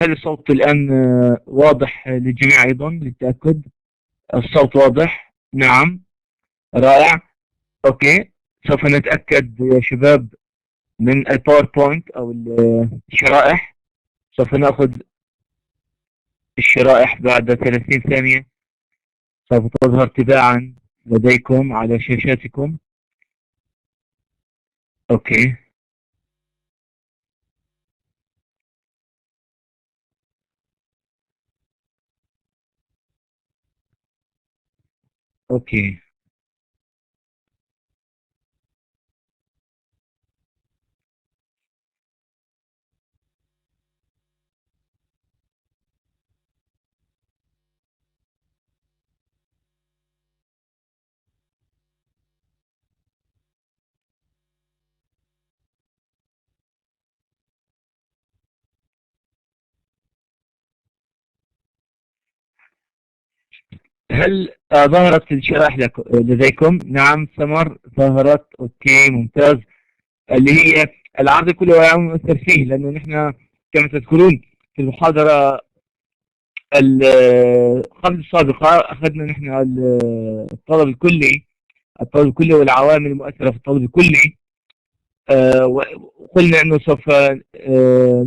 هل الصوت الآن واضح للجميع أيضا للتأكد؟ الصوت واضح؟ نعم. رائع. أوكي. سوف نتأكد يا شباب من الباوربوينت أو الشرائح. سوف نأخذ الشرائح بعد 30 ثانية. سوف تظهر تباعا لديكم على شاشاتكم. أوكي. أوكي. هل ظهرت الشرائح لديكم؟ نعم سمر ظهرت. أوكي ممتاز. اللي هي العرض كله يعمل مؤثر فيه، لأنه نحن كما تذكرون في المحاضرة قبل السابقة أخذنا نحن الطلب الكلي، الطلب الكلي والعوامل المؤثرة في الطلب الكلي. وقلنا أنه سوف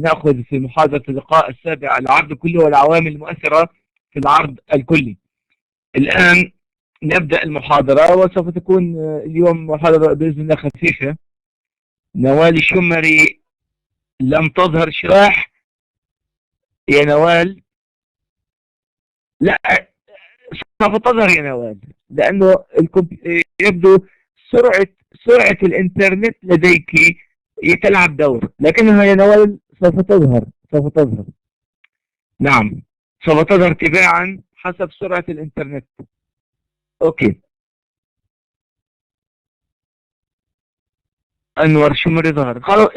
نأخذ في محاضرة اللقاء السابع العرض الكلي والعوامل المؤثرة في العرض الكلي. الآن نبدأ المحاضرة، وسوف تكون اليوم محاضرة بإذن الله خفيفة. نوال الشمري لم تظهر شرائح يا نوال؟ لا سوف تظهر يا نوال، لأنه يبدو سرعة الإنترنت لديك يتلعب دور، لكنها يا نوال سوف تظهر. نعم سوف تظهر تباعا حسب سرعة الإنترنت. أوكي. أنور شمري ظهر خلاص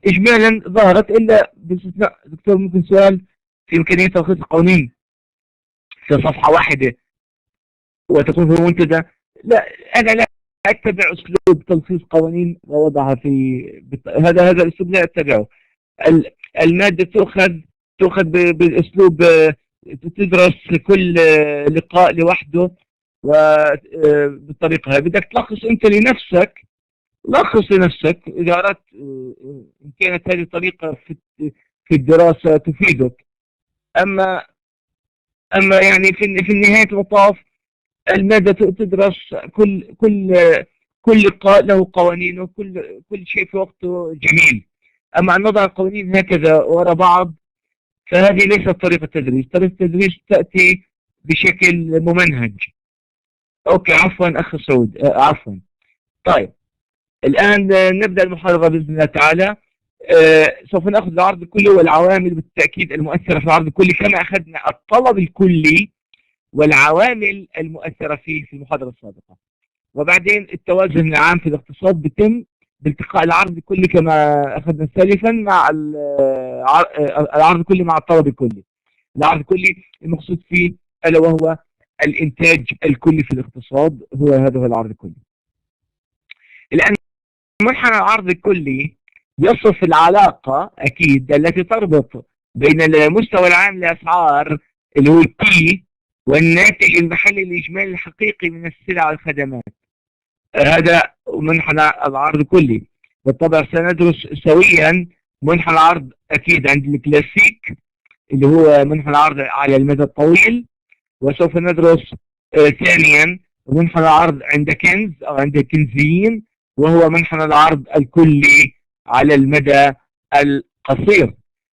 إجمالا ظهرت، إلا باستثناء دكتور ممكن سؤال في إمكانية تلخيص القوانين في صفحة واحدة وتكون في منتدى؟ لا أنا لا أتبع أسلوب تلخيص قوانين ووضعها في هذا الأسلوب لا أتبعه. المادة تؤخذ بأسلوب تدرس كل لقاء لوحده، وبالطريقة هذه بدك تلخص أنت لنفسك. لخص لنفسك إذا أردت، إن كانت هذه الطريقة في الدراسة تفيدك. أما يعني في نهاية المطاف المادة تدرس كل لقاء له قوانين، وكل شيء في وقته جميل. أما أن نضع القوانين هكذا وراء بعض فهذه ليست طريقة تدريس. طريقة التدريس تأتي بشكل ممنهج. أوكي عفوا أخ سعود، عفوا. طيب الآن نبدأ المحاضرة بإذن الله تعالى. سوف نأخذ العرض الكلي والعوامل بالتأكيد المؤثرة في العرض الكلي، كما أخذنا الطلب الكلي والعوامل المؤثرة فيه في المحاضرة السابقة. وبعدين التوازن العام في الاقتصاد بيتم بالتقاء العرض الكلي كما أخذنا سالفا مع العرض الكلي مع الطلب الكلي. العرض الكلي المقصود فيه ألا وهو الإنتاج الكلي في الاقتصاد، هذا هو العرض الكلي. الآن منحنى العرض الكلي يصف العلاقة أكيد التي تربط بين المستوى العام للأسعار اللي هو الكلي والناتج المحلي الإجمالي الحقيقي من السلع والخدمات. هذا منحنى العرض الكلي. بالطبع سندرس سويا منحنى العرض أكيد عند الكلاسيك اللي هو منحنى العرض على المدى الطويل، وسوف ندرس ثانيا منحنى العرض عند كنز أو عند الكنزيين، وهو منحنى العرض الكلي على المدى القصير.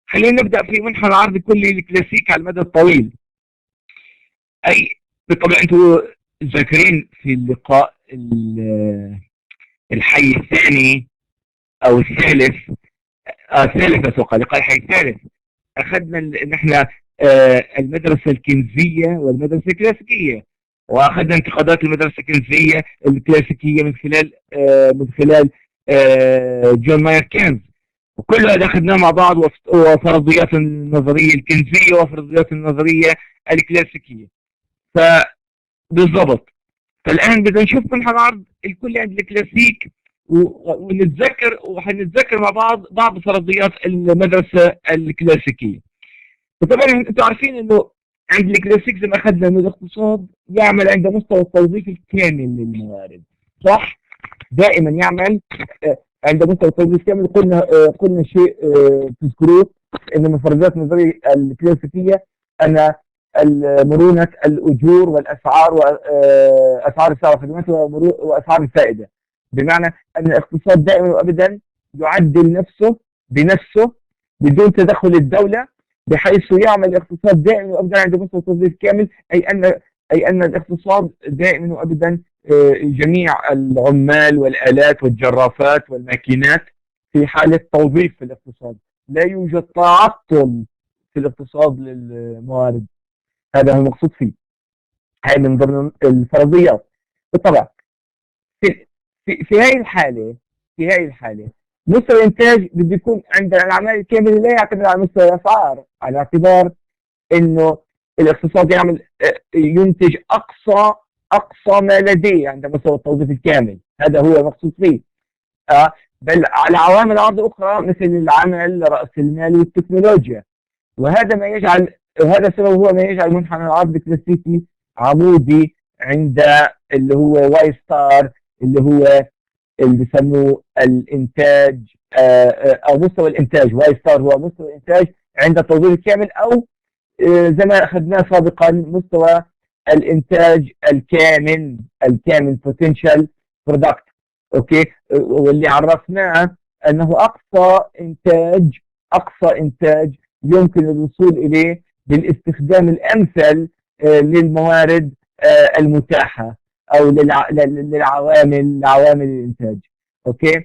خلينا نبدأ في منحنى العرض الكلي الكلاسيك على المدى الطويل. أي بالطبع أنتم ذاكرين في اللقاء الحي الثاني أو الثالث، الثالث أتوقع، اللقاء الحي الثالث، أخذنا نحن المدرسة الكنزية والمدرسة الكلاسيكية، وأخذنا انتقادات المدرسة الكنزية الكلاسيكية من خلال جون ماير كينز، وكل هذا أخذناه مع بعض، وفرضيات النظرية الكنزية وفرضيات النظرية الكلاسيكية. فبالضبط فالآن بدنا نشوف منحنى العرض الكلي عند الكلاسيك، وحنتذكر مع بعض فرضيات المدرسة الكلاسيكية. وطبعا انتم عارفين انه عند الكلاسيك زي ما اخذنا انه الاقتصاد يعمل عند مستوى التوظيف الكامل للموارد، صح؟ دائما يعمل عند مستوى التوظيف الكامل. قلنا شيء تذكروه، انه من فرضيات النظريه الكلاسيكيه ان مرونه الاجور والاسعار واسعار السلع والخدمات واسعار الفائده، بمعنى ان الاقتصاد دائما وابدا يعدل نفسه بنفسه بدون تدخل الدوله، بحيث يعمل الاقتصاد دائما وابدا عند مستوى التوظيف الكامل، اي ان الاقتصاد دائما وابدا جميع العمال والآلات والجرافات والماكينات في حالة توظيف في الاقتصاد، لا يوجد تعطل في الاقتصاد للموارد. هذا هو المقصود فيه، هذه من ضمن الفرضيات. بالطبع في هذه الحالة مستوى الإنتاج بده يكون عند الأعمال الكاملة لا يعتمد على مستوى الأسعار، على اعتبار إنه الاقتصاد ينتج أقصى ما لديه عند مستوى التوظيف الكامل. هذا هو المقصود فيه. بل على عوامل عرض أخرى مثل العمل، رأس المال والتكنولوجيا. وهذا السبب هو ما يجعل منحنى العرض الكلاسيكي عمودي عند اللي هو واي ستار، اللي هو اللي بيسموه الإنتاج أو مستوى الإنتاج. واي ستار هو مستوى الإنتاج عند التوظيف الكامل، أو زي ما أخذناه سابقا مستوى الانتاج الكامن potential product. اوكي، واللي عرفناه انه اقصى انتاج يمكن الوصول اليه بالاستخدام الامثل للموارد المتاحه او لعوامل الانتاج. اوكي،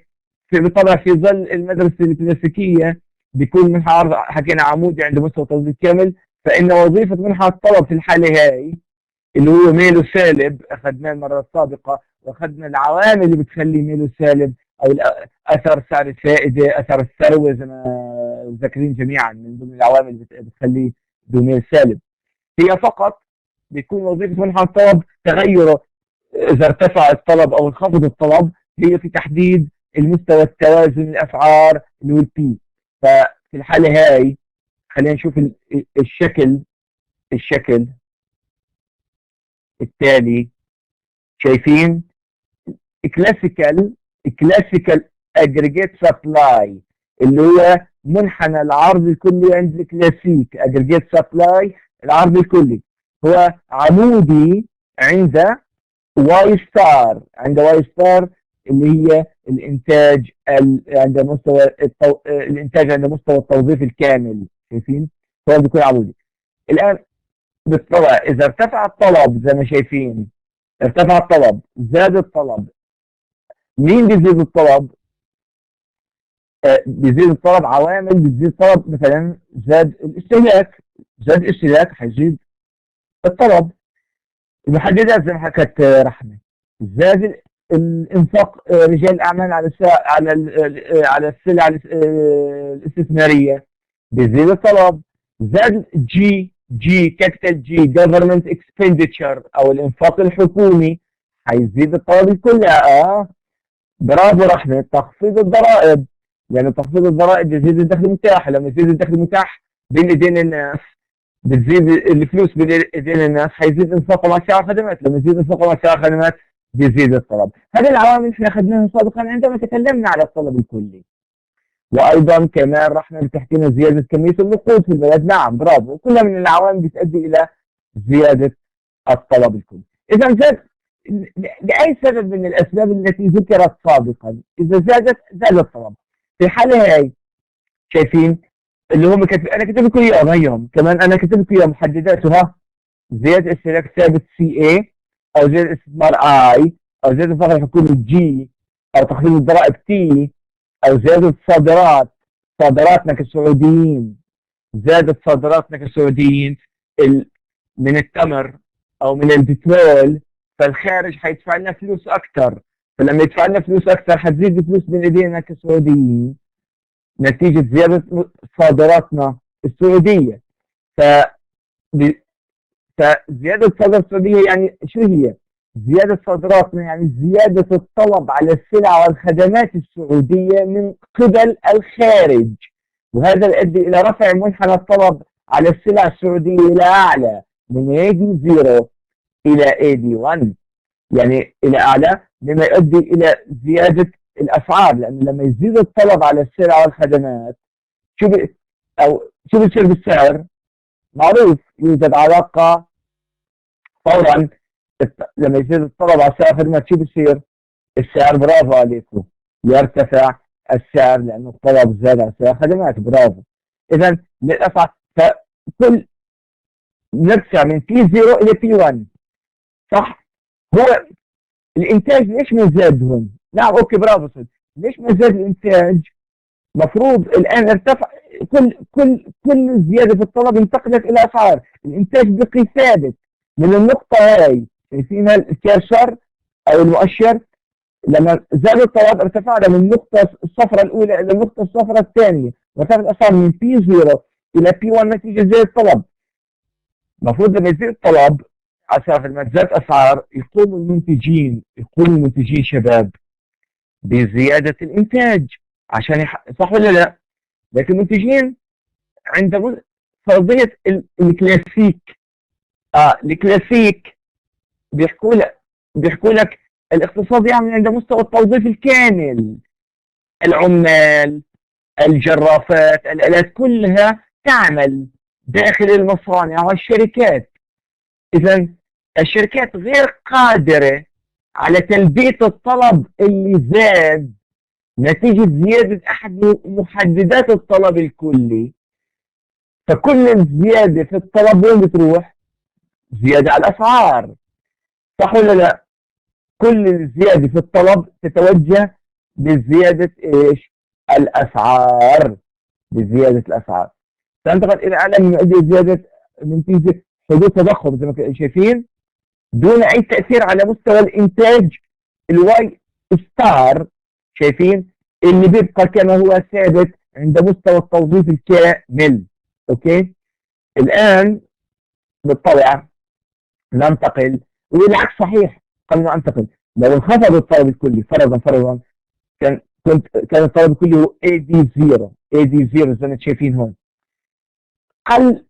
بالطبع في ظل المدرسه الكلاسيكيه بيكون منحى عرض حكينا عمودي عند مستوى التوظيف الكامل، فان وظيفه منحى الطلب في الحاله هاي اللي هو ميله سالب، اخذناه المره السابقه، واخذنا العوامل اللي بتخلي ميله سالب، او اثر سعر الفائده، اثر الثروه، زي ما ذاكرين جميعا من ضمن العوامل اللي بتخليه بميل سالب. هي فقط بيكون وظيفه منحى الطلب تغيره اذا ارتفع الطلب او انخفض الطلب، هي في تحديد المستوى التوازن الاسعار اللي هو البي. ففي الحاله هاي خلينا نشوف الشكل التالي. شايفين كلاسيكال اجريجيت سبلاي اللي هو منحنى العرض الكلي عند الكلاسيك. اجريجيت سبلاي العرض الكلي هو عمودي عند واي ستار، اللي هي الانتاج عند مستوى الانتاج عند مستوى التوظيف الكامل. شايفين هو بيكون عمودي. الان بالطبع اذا ارتفع الطلب زي ما شايفين، ارتفع الطلب، زاد الطلب، مين بيزيد الطلب؟ بيزيد الطلب عوامل بيزيد الطلب، مثلا زاد الاستهلاك حيزيد الطلب. المحددات زي ما حكت رحمه، زاد الانفاق رجال الاعمال على السلع الاستثماريه بيزيد الطلب. زاد كابيتال جي government expenditure او الانفاق الحكومي حيزيد الطلب الكلي. برافو رحمه. تخفيض الضرائب، يعني تخفيض الضرائب بيزيد الدخل المتاح، لما يزيد الدخل المتاح بين ايدين الناس بتزيد الفلوس بين ايدين الناس، حيزيد انفاقهم على سعر الخدمات، لما يزيد انفاقهم على سعر الخدمات بيزيد الطلب. هذه العوامل احنا اخذناها سابقا عندما تكلمنا على الطلب الكلي. وايضا كمان رحنا بتحكي لنا زياده كميه النقود في البلد. نعم برافو، كلها من العوامل بتؤدي الى زياده الطلب الكلي. اذا زاد لاي سبب من الاسباب التي ذكرت سابقا، اذا زاد الطلب. في الحاله هاي شايفين اللي هم انا كتبت لكم اياهم هيهم كمان، انا كتبت لكم اياهم محدداتها: زياده استهلاك ثابت CA، او زياده استثمار I، او زياده الفقر الحكومي G، او تخفيض الضرائب T، او زياده صادراتنا كسعوديين، زادت صادراتنا كسعوديين من التمر او من البترول، فالخارج حيدفع لنا فلوس اكثر، فلما يدفع لنا فلوس اكثر حتزيد الفلوس بين ايدينا كسعوديين نتيجه زياده صادراتنا السعوديه. فزياده صادرات السعوديه يعني شو هي؟ زياده صادراتنا يعني زياده الطلب على السلع والخدمات السعوديه من قبل الخارج، وهذا يؤدي الى رفع منحنى الطلب على السلع السعودية إلى أعلى من AD0 إلى AD1، يعني إلى أعلى، مما يؤدي إلى زيادة الأسعار، لأن لما يزيد الطلب على السلع والخدمات شو شو بيصير بالسعر؟ معروف يوجد علاقة فورا. لما يزيد الطلب على السلع والخدمات شو بيصير؟ السعر، برافو عليكم، يرتفع السعر لأنه الطلب زاد على السلع والخدمات. برافو. إذا للأسف فكل نرجع من P0 إلى P1، صح؟ هو الإنتاج ليش ما زاد هون؟ نعم أوكي برافو صدق. ليش ما زاد الإنتاج؟ مفروض الآن ارتفع، كل زيادة في الطلب انتقلت إلى أسعار. الإنتاج بقي ثابت من النقطة هاي، شايفين الكيرسر أو المؤشر؟ لما زاد الطلب ارتفعنا من النقطة الصفراء الأولى إلى النقطة الصفراء الثانية، وارتفعت الأسعار من P0 إلى P1 نتيجة زيادة الطلب. المفروض لما يزيد الطلب عشان لما تزيد أسعار يقوموا المنتجين شباب بزيادة الإنتاج عشان صح ولا لا؟ لكن المنتجين عند فرضية الكلاسيك، الكلاسيك بيحكوا لك الاقتصاد يعمل عند مستوى التوظيف الكامل. العمال، الجرافات، الآلات كلها تعمل داخل المصانع والشركات. إذا الشركات غير قادرة على تلبية الطلب اللي زاد نتيجة زيادة أحد محددات الطلب الكلي. فكل الزيادة في الطلب وين بتروح؟ زيادة على الأسعار، صح ولا لا؟ كل الزيادة في الطلب تتوجه بزيادة إيش؟ الأسعار، بزيادة الأسعار. تنتقل إلى أعلى من زيادة نتيجة حدوث تضخم زي ما شايفين دون أي تأثير على مستوى الإنتاج. الواي ستار شايفين اللي بيبقى كما هو ثابت عند مستوى التوظيف الكامل. أوكي، الآن بالطبع ننتقل، والعكس صحيح، قبل أن ننتقل لو انخفض الطلب الكلي فرضا كان الطلب الكلي هو AD0 زي ما شايفين هون، قل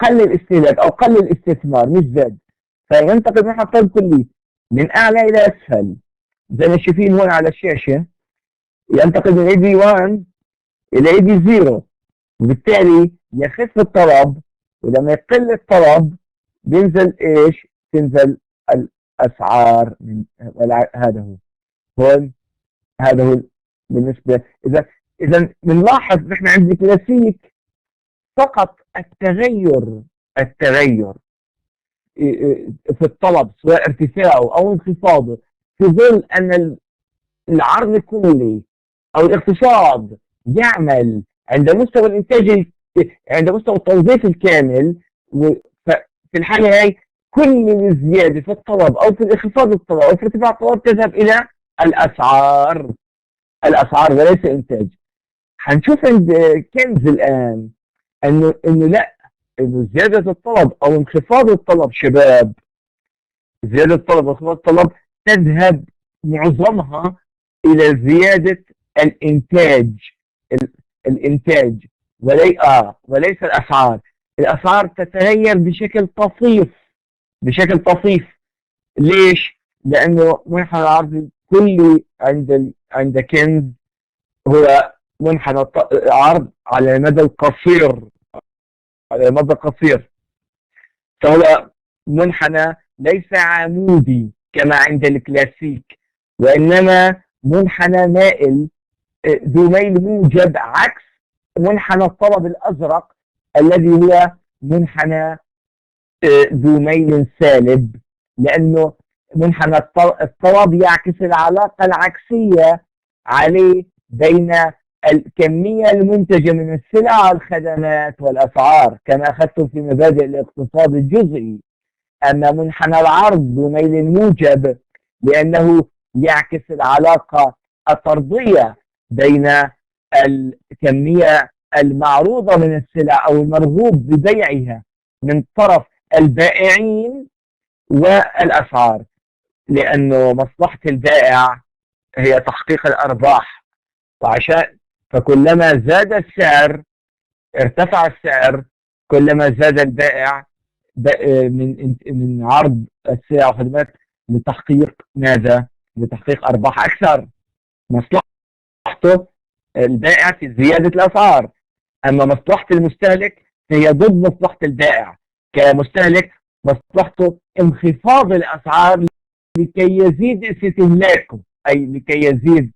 الاستهلاك او قل الاستثمار مش زاد، فينتقل نحو الطلب الكلي من اعلى الى اسفل زي ما شايفين هون على الشاشه، ينتقل من AD1 الى AD0، وبالتالي يخف الطلب، ولما يقل الطلب بينزل ايش؟ تنزل الاسعار. هذا هو بالنسبه. اذا بنلاحظ نحن عند الكلاسيك فقط التغير في الطلب سواء ارتفاعه او انخفاضه في ظل ان العرض الكلي او الاقتصاد يعمل عند مستوى الانتاج، عند مستوى التوظيف الكامل. في الحاله هاي كل الزياده في الطلب او في انخفاض الطلب او في ارتفاع الطلب تذهب الى الاسعار وليس انتاج. حنشوف عند كنز الان انه لا، انه زياده الطلب او انخفاض الطلب شباب، زياده الطلب وانخفاض الطلب تذهب معظمها الى زياده الانتاج. الانتاج وليس الاسعار. الاسعار تتغير بشكل طفيف. ليش؟ لانه منحنى العرض الكلي عند كنز هو منحنى عرض على المدى القصير، فهو منحنى ليس عمودي كما عند الكلاسيك، وإنما منحنى مائل ذو ميل موجب، عكس منحنى الطلب الأزرق الذي هو منحنى ذو ميل سالب، لأنه منحنى الطلب يعكس العلاقة العكسية عليه بين الكمية المنتجة من السلع والخدمات والأسعار كما أخذتم في مبادئ الاقتصاد الجزئي. أما منحنى العرض بميل موجب لأنه يعكس العلاقة الطردية بين الكمية المعروضة من السلع أو المرغوب ببيعها من طرف البائعين والأسعار، لأنه مصلحة البائع هي تحقيق الأرباح، فكلما زاد السعر ارتفع السعر كلما زاد البائع من عرض السلع والخدمات لتحقيق ماذا؟ لتحقيق أرباح أكثر. مصلحته البائع في زيادة الأسعار، أما مصلحة المستهلك هي ضد مصلحة البائع. كمستهلك مصلحته انخفاض الأسعار لكي يزيد استهلاكه، أي لكي يزيد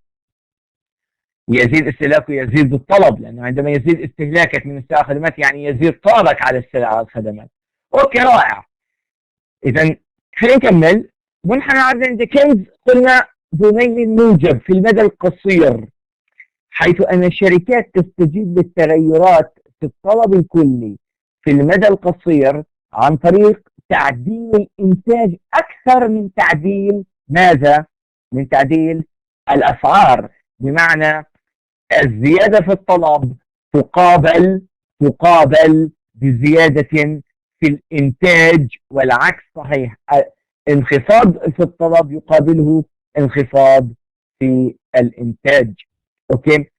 استهلاكه، يزيد الطلب، لأنه عندما يزيد استهلاكك من السلع والخدمات يعني يزيد طلبك على السلع والخدمات. أوكي، رائع. إذا خلينا نكمل. منحنى عرض عند كنز قلنا ذميل موجب في المدى القصير، حيث أن الشركات تستجيب للتغيرات في الطلب الكلي في المدى القصير عن طريق تعديل الإنتاج أكثر من تعديل ماذا؟ من تعديل الأسعار. بمعنى الزيادة في الطلب تقابل بزيادة في الإنتاج، والعكس صحيح. انخفاض في الطلب يقابله انخفاض في الإنتاج. أوكي،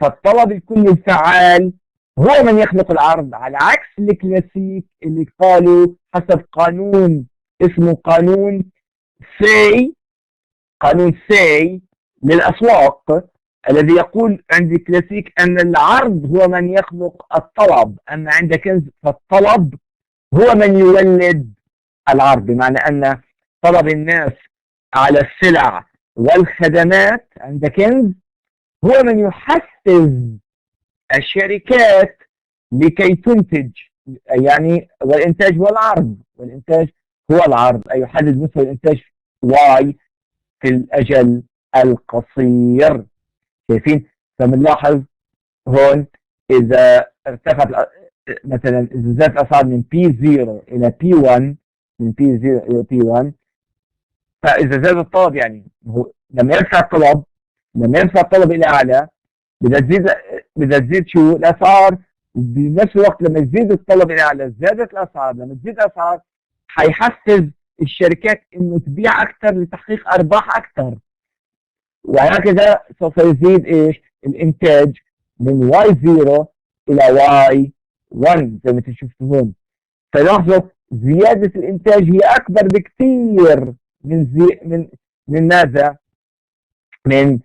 فالطلب الكلي الفعال هو من يخلق العرض، على عكس الكلاسيك اللي قالوا حسب قانون اسمه قانون سي للأسواق، الذي يقول عند الكلاسيك أن العرض هو من يخلق الطلب، أما عند كنز فالطلب هو من يولد العرض. بمعنى أن طلب الناس على السلع والخدمات عند كنز هو من يحفز الشركات لكي تنتج، يعني والإنتاج هو العرض، والإنتاج هو العرض، أي يحدد مستوى الإنتاج واي في الأجل القصير. شايفين؟ فبنلاحظ هون إذا ارتفعت مثلا، إذا زادت الأسعار من P0 إلى P1، من P0 إلى P1، فإذا زاد الطلب يعني هو لما يرفع الطلب إلى أعلى بدها تزيد شو؟ الأسعار. بنفس الوقت لما يزيد الطلب إلى أعلى زادت الأسعار، لما تزيد الأسعار حيحفز الشركات إنه تبيع أكثر لتحقيق أرباح أكثر، وهكذا سوف يزيد إيش؟ الإنتاج من Y0 إلى Y1 زي ما شفتوا هون. فلاحظوا زيادة الإنتاج هي أكبر بكثير من ماذا؟ من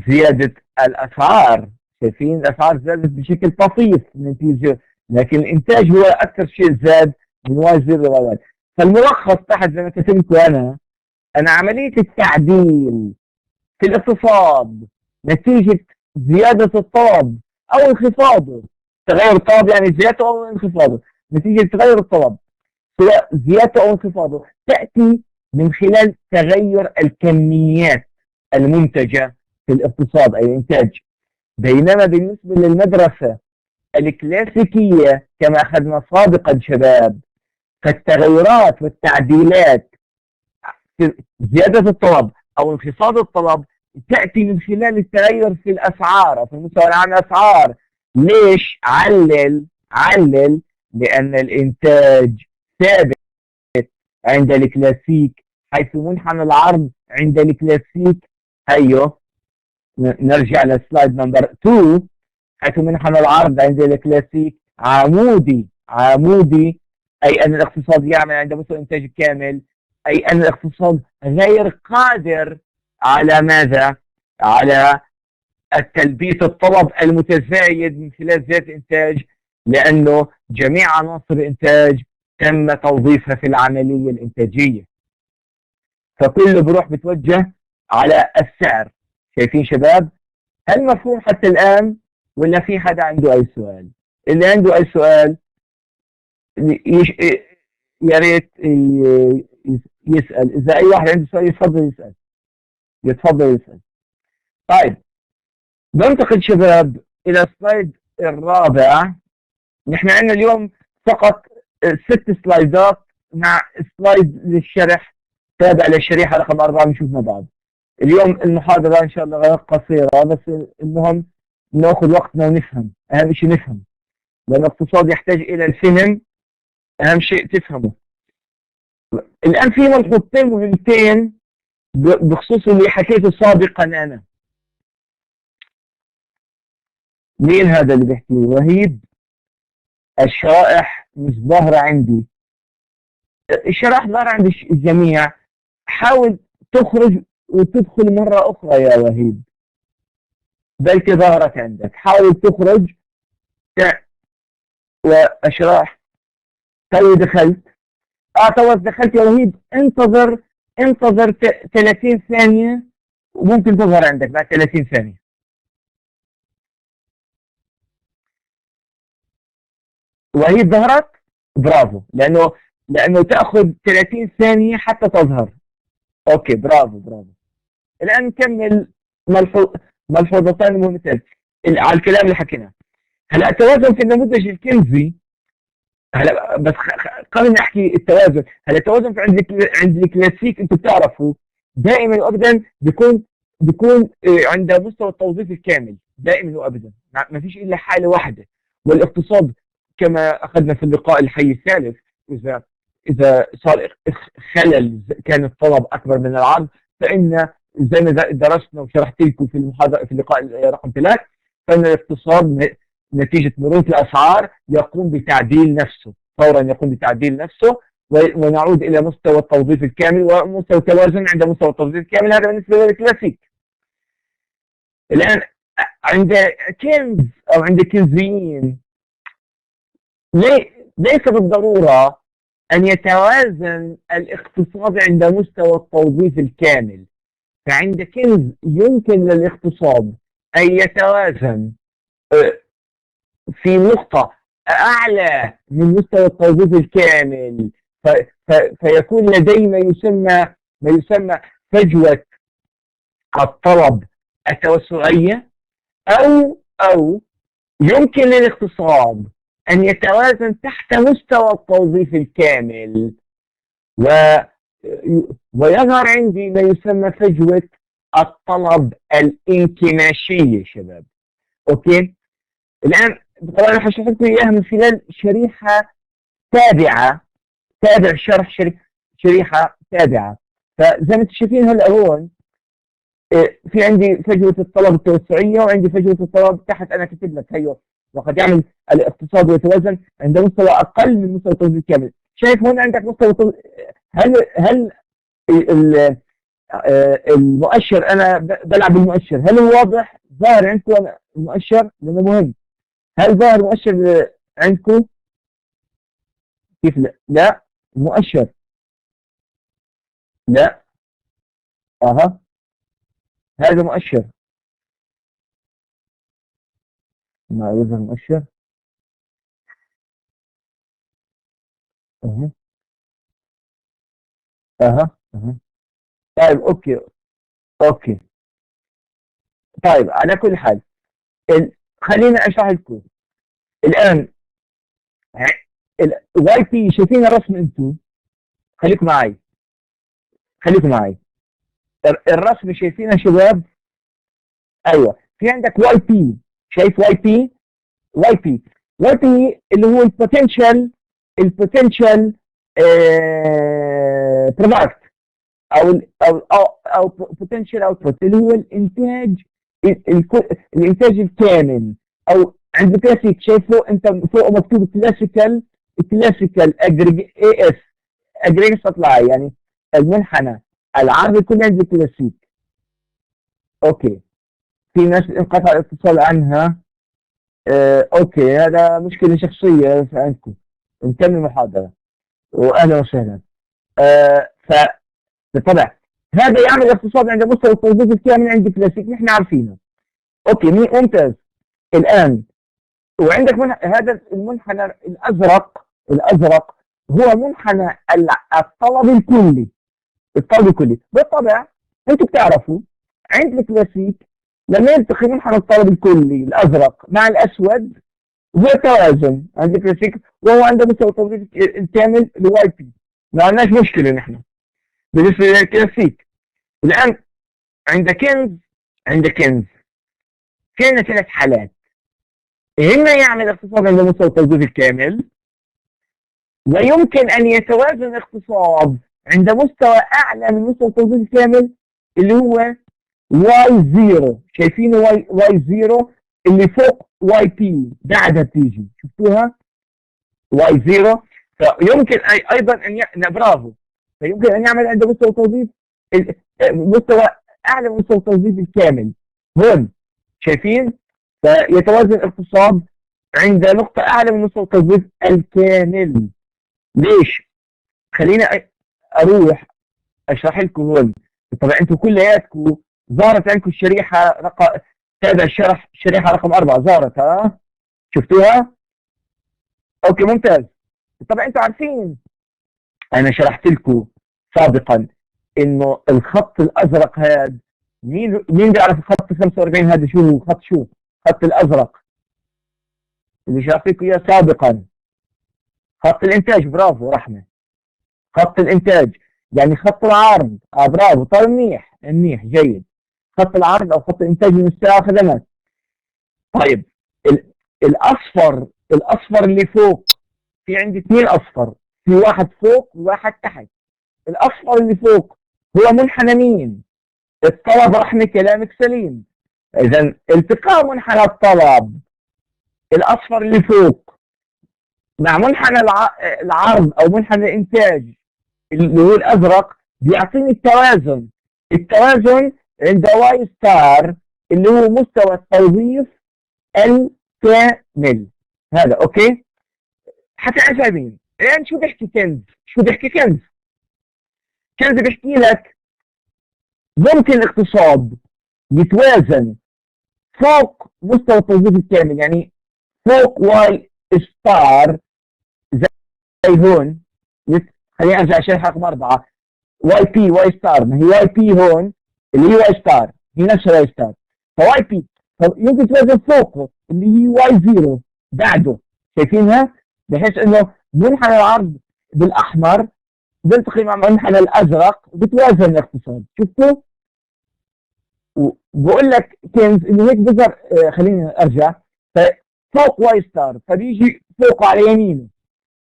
زيادة الأسعار. شايفين الأسعار زادت بشكل طفيف من P0، لكن الإنتاج هو أكثر شيء زاد من Y0 إلى Y1. فالملخص تحت زي ما كتبت أنا عملية التعديل في الاقتصاد نتيجة زيادة الطلب أو انخفاضه. تغير الطلب يعني زيادته أو انخفاضه، نتيجة تغير الطلب سواء زيادته أو انخفاضه تأتي من خلال تغير الكميات المنتجة في الاقتصاد، أي الإنتاج. بينما بالنسبة للمدرسة الكلاسيكية كما أخذنا سابقا شباب، فالتغيرات والتعديلات في زيادة الطلب أو انخفاض الطلب تأتي من خلال التغير في الأسعار أو في المستوى العام الأسعار. ليش؟ علل لأن الإنتاج ثابت عند الكلاسيك، حيث منحنى العرض عند الكلاسيك نرجع لسلايد نمبر 2، حيث منحنى العرض عند الكلاسيك عمودي، أي أن الاقتصاد يعمل عند مستوى إنتاج كامل، أي أن الاقتصاد غير قادر على ماذا؟ على التلبية الطلب المتزايد من خلال زيادة الإنتاج، لأنه جميع عناصر الإنتاج تم توظيفها في العملية الإنتاجية، فكله بروح بتوجه على السعر. شايفين شباب؟ هل مفهوم حتى الآن ولا في حدا عنده أي سؤال؟ اللي عنده أي سؤال يا ريت يسأل. إذا أي واحد عنده سؤال يتفضل يسأل. طيب ننتقل شباب إلى السلايد الرابع. نحن عندنا اليوم فقط 6 سلايدات مع سلايد للشرح تابع للشريحة رقم 4 بنشوف مع بعض. اليوم المحاضرة إن شاء الله غير قصيرة، بس المهم نأخذ وقتنا ونفهم. أهم شيء نفهم، لأن الاقتصاد يحتاج إلى الفهم. أهم شيء تفهمه. الآن في ملحوظتين مهمتين بخصوص اللي حكيته سابقا. أنا مين هذا اللي بيحكي؟ وهيب؟ الشرائح مش ظاهرة عندي، الشرائح ظاهرة عند الجميع. حاول تخرج وتدخل مرة أخرى يا وهيب، بلكي ظهرت عندك. حاول تخرج والشرائح. تو دخلت. تو دخلت يا وهيب، انتظر 30 ثانية وممكن تظهر عندك بعد 30 ثانية. وهي ظهرت، برافو، لأنه تأخذ 30 ثانية حتى تظهر. أوكي، برافو. الآن نكمل ملحوظتان مهمتين على الكلام اللي حكيناه. هلا التوازن في النموذج الكنزي. هلا بس قبل نحكي التوازن، هلا التوازن في عند الكلاسيك انتم بتعرفوا دائما وابدا بيكون عند مستوى التوظيف الكامل دائما وابدا، ما فيش الا حاله واحده. والاقتصاد كما اخذنا في اللقاء الحي الثالث، اذا صار خلل كان الطلب اكبر من العرض، فان زي ما درسنا وشرحت لكم في المحاضره في اللقاء رقم 3، فان الاقتصاد نتيجة مرونة الأسعار يقوم بتعديل نفسه، فورا يقوم بتعديل نفسه، ونعود إلى مستوى التوظيف الكامل ومستوى التوازن عند مستوى التوظيف الكامل. هذا بالنسبة للكلاسيك. الآن عند كنز أو عند كنزيين ليس بالضرورة أن يتوازن الاقتصاد عند مستوى التوظيف الكامل. فعند كنز يمكن للاقتصاد أن يتوازن في نقطة أعلى من مستوى التوظيف الكامل، فيكون لديه ما يسمى فجوة الطلب التوسعية، أو يمكن للاقتصاد أن يتوازن تحت مستوى التوظيف الكامل، ويظهر عندي ما يسمى فجوة الطلب الانكماشية شباب. أوكي، الآن طبعا حشرح لكم إياها من خلال شريحة تابع شرح شريحة تابعة. فزي ما انتم شايفين هلا هون في عندي فجوة الطلب التوسعية وعندي فجوة الطلب تحت. أنا كتب لك هيو، وقد يعمل الاقتصاد يتوازن عند مستوى أقل من مستوى التوظيف الكامل. شايف هون عندك مستوى هل المؤشر، أنا بلعب بالمؤشر، هل هو واضح ظاهر عندكم المؤشر؟ لأنه مهم. هل ظاهر مؤشر عندكم؟ كيف لا مؤشر، لا. هذا مؤشر، ما يظهر مؤشر. اها اها. طيب اوكي. طيب على كل حال خلينا اشرح لكم الان. الواي بي، شايفين الرسم انتم؟ خليكم معي. الرسم شايفينه شباب؟ ايوه، في عندك واي بي. شايف واي بي اللي هو البوتنشال برودكت او بوتنشال اوتبوت، اللي هو الانتاج الكامل. او عند الكلاسيك شايفه انت فوق مكتوب كلاسيكال اي اس اجريجيت سبلاي، يعني المنحنى العرض الكلي عند الكلاسيك. اوكي، في ناس انقطع الاتصال عنها. اوكي، هذا مشكلة شخصية عندكم. نكمل المحاضرة واهلا وسهلا. بالطبع هذا يعمل الاقتصاد عند مستوى التوظيف الكامل عند الكلاسيك، نحن عارفينه. اوكي، ممتاز. الان وعندك هذا المنحنى الازرق هو منحنى الطلب الكلي. بالطبع انتم بتعرفوا عند الكلاسيك لما يلتقي منحنى الطلب الكلي الازرق مع الاسود هو توازن عند الكلاسيك، وهو عنده مستوى التوظيف الكامل الواي بي. ما عندناش مشكله نحن بالنسبه للكلاسيك. الان عند كنز في عندنا 3 حالات. إما يعمل اقتصاد عند مستوى التوظيف الكامل، ويمكن أن يتوازن الاقتصاد عند مستوى أعلى من مستوى التوظيف الكامل اللي هو واي زيرو. شايفين واي زيرو اللي فوق واي بي بعدها بتيجي، شفتوها؟ واي 0. فيمكن ايضا برافو. فيمكن ان يعمل عند مستوى التوظيف مستوى اعلى من مستوى التوظيف الكامل. هون شايفين؟ فيتوازن الاقتصاد عند نقطة اعلى من مستوى التوظيف الكامل. ليش؟ خلينا اروح اشرح لكم هون. طبعا انتم كلياتكم ظهرت عندكم الشريحة رقم تابع الشريحة رقم 4 ظهرت، ها؟ شفتوها؟ اوكي ممتاز. طبعا انتم عارفين انا شرحت لكم سابقا انه الخط الازرق هذا، مين بيعرف الخط 45 هذا شو هو؟ خط شو؟ خط الازرق اللي شرحت لكم اياه سابقا، خط الانتاج. برافو رحمه، خط الانتاج يعني خط العرض. برافو، طيب منيح منيح جيد. خط العرض او خط الانتاج لمستوى خدمات. طيب الاصفر اللي فوق، في عندي 2 اصفر، في واحد فوق وواحد تحت. الاصفر اللي فوق هو منحنى مين؟ الطلب. رحمة كلامك سليم. اذا التقاء منحنى الطلب الاصفر اللي فوق مع منحنى العرض او منحنى الانتاج اللي هو الازرق بيعطيني التوازن. التوازن عند واي ستار اللي هو مستوى التوظيف الكامل. هذا اوكي؟ حتى فاهمين الان شو بيحكي كنز؟ شو بيحكي كنز؟ كنز بيحكي لك ممكن الاقتصاد يتوازن فوق مستوى التوظيف الكامل، يعني فوق واي ستار زي هون. خليني ارجع شرح رقم 4. واي ستار، ما هي واي بي هون اللي هي واي ستار، هي نفسها واي ستار. فواي بي يمكن توازن فوقه اللي هي واي 0 بعده. شايفينها؟ بحيث انه منحنى العرض بالاحمر بيلتقي مع منحنى الازرق وبتوازن الاقتصاد. شفتوا؟ وبقول لك كينز انه هيك بظهر. خليني ارجع. فوق واي ستار فبيجي فوقه على يمينه،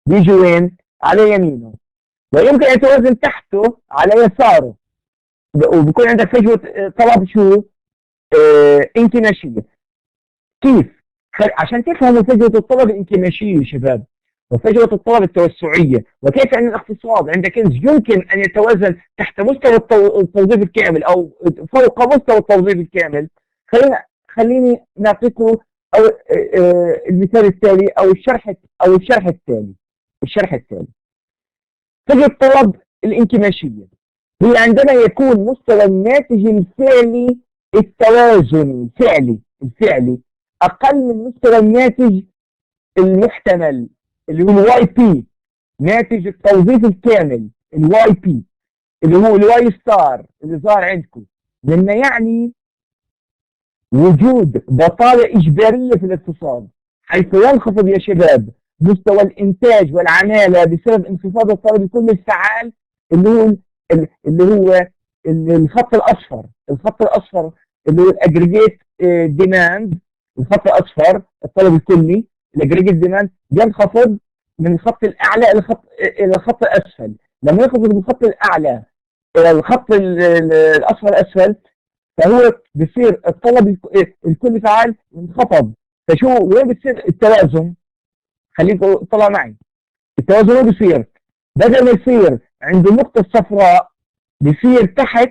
بيجي وين؟ على يمينه. ويمكن ان يتوازن تحته على يساره، وبكون عندك فجوه طلب شو؟ انكماشيه. كيف؟ عشان تفهموا فجوه الطلب الانكماشيه يا شباب، وفجوه الطلب التوسعيه، وكيف ان الاقتصاد عند كنز يمكن ان يتوازن تحت مستوى التوظيف الكامل او فوق مستوى التوظيف الكامل. خليني نعطيكم او المثال التالي او الشرح التالي. فجوه الطلب الانكماشيه هي عندما يكون مستوى الناتج الفعلي التوازني الفعلي اقل من مستوى الناتج المحتمل اللي هو الواي بي، ناتج التوظيف الكامل الواي بي اللي هو الواي ستار اللي ظهر عندكم. لما يعني وجود بطالة إجبارية في الاقتصاد، حيث ينخفض يا شباب مستوى الإنتاج والعمالة بسبب انخفاض الطلب الكلي الفعال اللي هو الخط الأصفر اللي هو الأجريجيت ديماند. الخط الأصفر الطلب الكلي الأجريجيت ديماند ينخفض من الخط الأعلى إلى الخط الأسفل. لما ينخفض من الخط الأعلى إلى الخط الأصفر الأسفل فهو بصير الطلب الكلي فعال ينخفض. فشو وين بتصير التوازن؟ خليكم طلع معي. التوازن وين بصير؟ بدل ما يصير عند النقطة الصفراء بصير تحت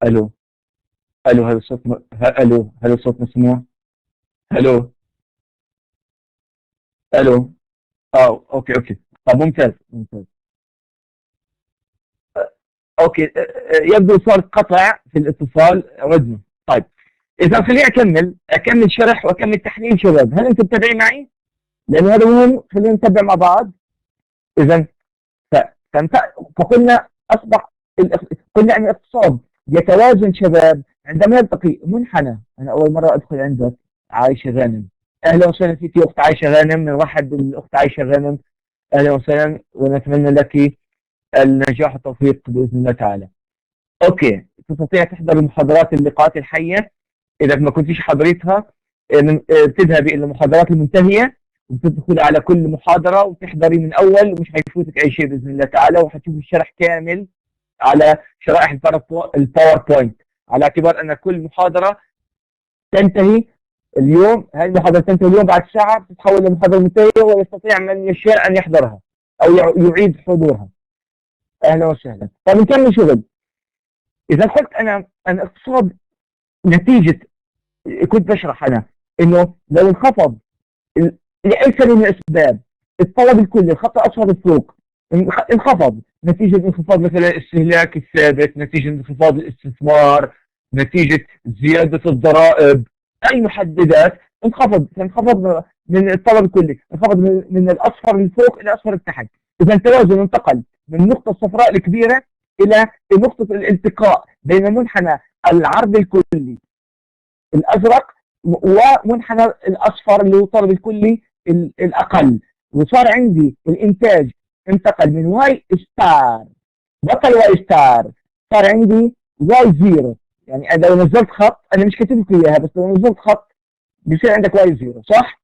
الو هذا الصوت هذا الصوت مسموع. الو الو اوكي. طب ممتاز. اوكي. يبدو صار قطع في الاتصال ردنا. طيب إذا خليني أكمل شرح وأكمل تحليل شباب. هل أنتم متابعين معي؟ لأن هذا مهم، خلينا نتابع مع بعض. إذا فقلنا قلنا أن الاقتصاد يتوازن شباب عندما يلتقي منحنى. أنا أول مرة أدخل عندك عايشة غانم، أهلا وسهلا فيك أخت عايشة غانم، نرحب بالأخت عايشة غانم، أهلا وسهلا، ونتمنى لك النجاح والتوفيق بإذن الله تعالى. أوكي، تستطيع تحضر محاضرات اللقاءات الحية. إذا ما كنتيش حضرتها تذهبي إلى المحاضرات المنتهية وتدخل على كل محاضرة وتحضري من أول، ومش هيفوتك أي شيء بإذن الله تعالى، وحتشوفي الشرح كامل على شرائح الباوربوينت، على اعتبار أن كل محاضرة تنتهي اليوم. هذه المحاضرة تنتهي اليوم بعد ساعة تتحول لمحاضرة منتهية، ويستطيع من يشاء أن يحضرها أو يعيد حضورها. أهلا وسهلا. طيب نكمل شغل. إذا قلت أنا اقتصاد نتيجة، كنت بشرح أنا إنه لو انخفض لأي سبب من الأسباب الطلب الكلي، الخط الأصفر الفوق انخفض نتيجة انخفاض مثلا الاستهلاك الثابت، نتيجة انخفاض الاستثمار، نتيجة زيادة الضرائب، أي محددات انخفض من الطلب الكلي، انخفض من الأصفر الفوق إلى أصفر التحت. إذا التوازن انتقل من النقطة الصفراء الكبيرة إلى نقطة الالتقاء بين منحنى العرض الكلي الأزرق ومنحنى الأصفر اللي هو الطلب الكلي الأقل، وصار عندي الإنتاج انتقل من واي ستار، بطل واي ستار، صار عندي واي زيرو. يعني لو نزلت خط، أنا مش كاتب لك إياها، بس لو نزلت خط بيصير عندك واي زيرو، صح؟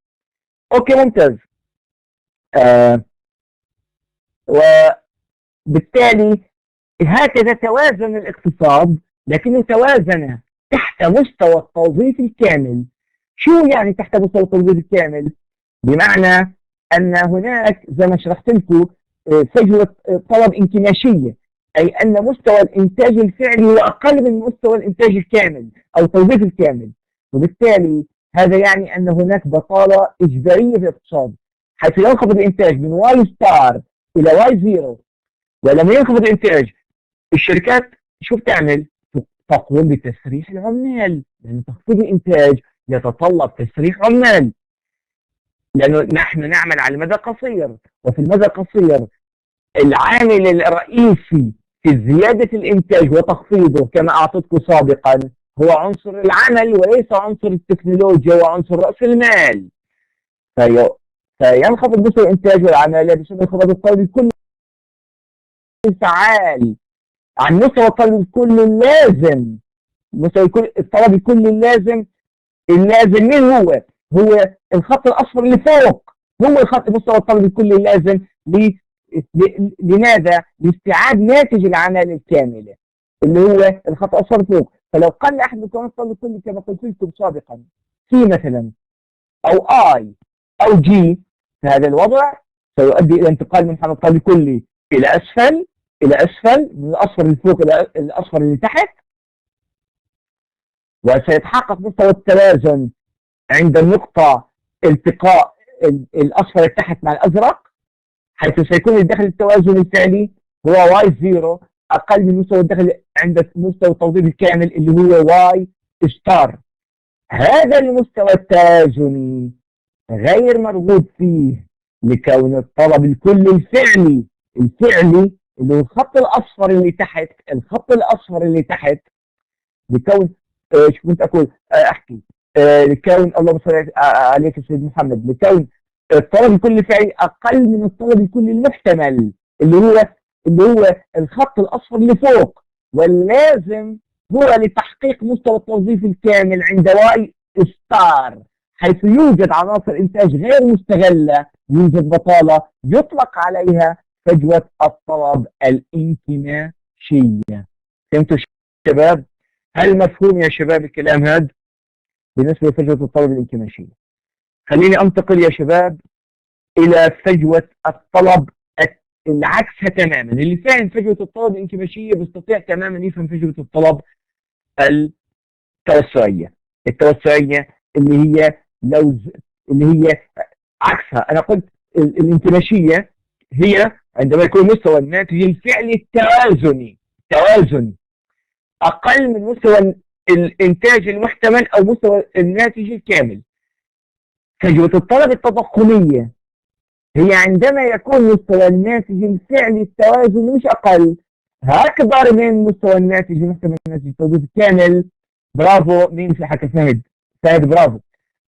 أوكي ممتاز. وبالتالي هكذا توازن الاقتصاد، لكنه توازن تحت مستوى التوظيف الكامل. شو يعني تحت مستوى التوظيف الكامل؟ بمعنى أن هناك زي ما شرحت لكم فجوة طلب انكماشية، أي أن مستوى الإنتاج الفعلي هو أقل من مستوى الإنتاج الكامل أو التوظيف الكامل، وبالتالي هذا يعني أن هناك بطالة إجبارية في الاقتصاد، حيث ينخفض الإنتاج من واي ستار إلى واي زيرو. ولما ينخفض الإنتاج الشركات شو بتعمل؟ تقوم بتسريح العمال، لأن تخفيض الإنتاج يتطلب تسريح عمال، لأنه نحن نعمل على المدى القصير، وفي المدى القصير العامل الرئيسي في زيادة الإنتاج وتخفيضه كما أعطيتكم سابقا هو عنصر العمل وليس عنصر التكنولوجيا وعنصر رأس المال. فينخفض مستوى الإنتاج والعمالة بسبب انخفاض الطلب الكلي فعال عن مستوى الطلب الكلي اللازم. مستوى الطلب الكلي اللازم مين هو؟ هو الخط الأصفر اللي فوق، هو الخط مستوى الطلب الكلي اللازم لماذا؟ لاستيعاب ناتج العمالة الكاملة اللي هو الخط الأصفر فوق. فلو قل أحد مكونات الطلب الكلي كما قلت لكم سابقا سي مثلا أو آي أو جي، فهذا الوضع سيؤدي إلى انتقال من منحنى الطلب الكلي إلى أسفل من الأصفر اللي فوق إلى الأصفر اللي تحت، وسيتحقق مستوى التوازن عند النقطة التقاء الأصفر تحت مع الأزرق، حيث سيكون الدخل التوازن الفعلي هو واي زيرو أقل من مستوى الدخل عند مستوى التوظيف الكامل اللي هو واي ستار. هذا المستوى التوازني غير مرغوب فيه لكون الطلب الكلي الفعلي اللي هو الخط الأصفر اللي تحت لكون شو كنت أقول أحكي لكون اللهم صل عليك سيد محمد، لكون الطلب الكلي الفعلي أقل من الطلب الكلي المحتمل اللي هو الخط الأصفر اللي فوق، واللازم هو لتحقيق مستوى التوظيف الكامل عند واي ستار، حيث يوجد عناصر إنتاج غير مستغلة، يوجد بطالة يطلق عليها فجوة الطلب الانكماشية. فهمتوا شباب؟ هل مفهوم يا شباب الكلام هذا بالنسبة لفجوة الطلب الانكماشية؟ خليني أنتقل يا شباب إلى فجوة الطلب العكسها تماما. اللي فاهم فجوة الطلب الانكماشية بيستطيع تماما يفهم فجوة الطلب التوسعية. اللي هي عكسها. أنا قلت الانكماشية هي عندما يكون مستوى الناتج الفعلي التوازني أقل من مستوى الإنتاج المحتمل أو مستوى الناتج الكامل. فجوة الطلب التضخمية هي عندما يكون مستوى الناتج الفعلي التوازن مش أقل أكبر من مستوى الناتج المحتمل الناتج التوظيف الكامل. برافو، مين في حكى؟ سعيد. سعيد برافو.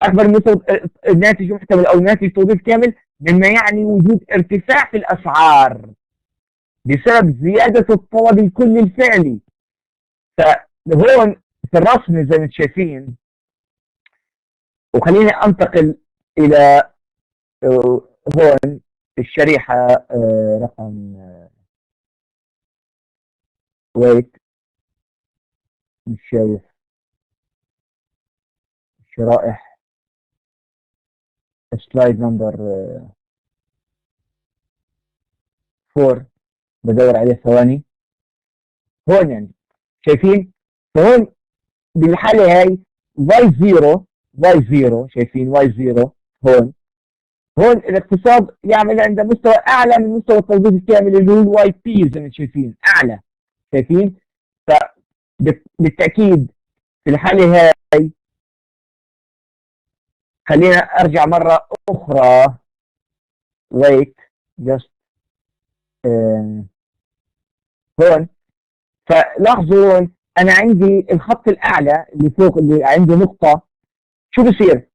أكبر من مستوى الناتج المحتمل أو ناتج التوظيف الكامل، مما يعني وجود ارتفاع في الأسعار بسبب زيادة الطلب الكلي الفعلي. فهون في الرسم زي ما انتم شايفين، وخليني أنتقل إلى هون الشريحة رقم ويت، مش شايف الشرائح، سلايد نمبر 4 بدور عليه ثواني. هون يعني شايفين، فهون بالحالة هاي y0 شايفين y0 هون الاقتصاد يعمل عند مستوى اعلى من مستوى التوظيف الكامل اللي هو الواي بي زي ما شايفين اعلى. شايفين؟ فبالتاكيد في الحاله هاي خلينا ارجع مره اخرى. wait just هون فلاحظوا هون انا عندي الخط الاعلى اللي فوق اللي عندي نقطه. شو بصير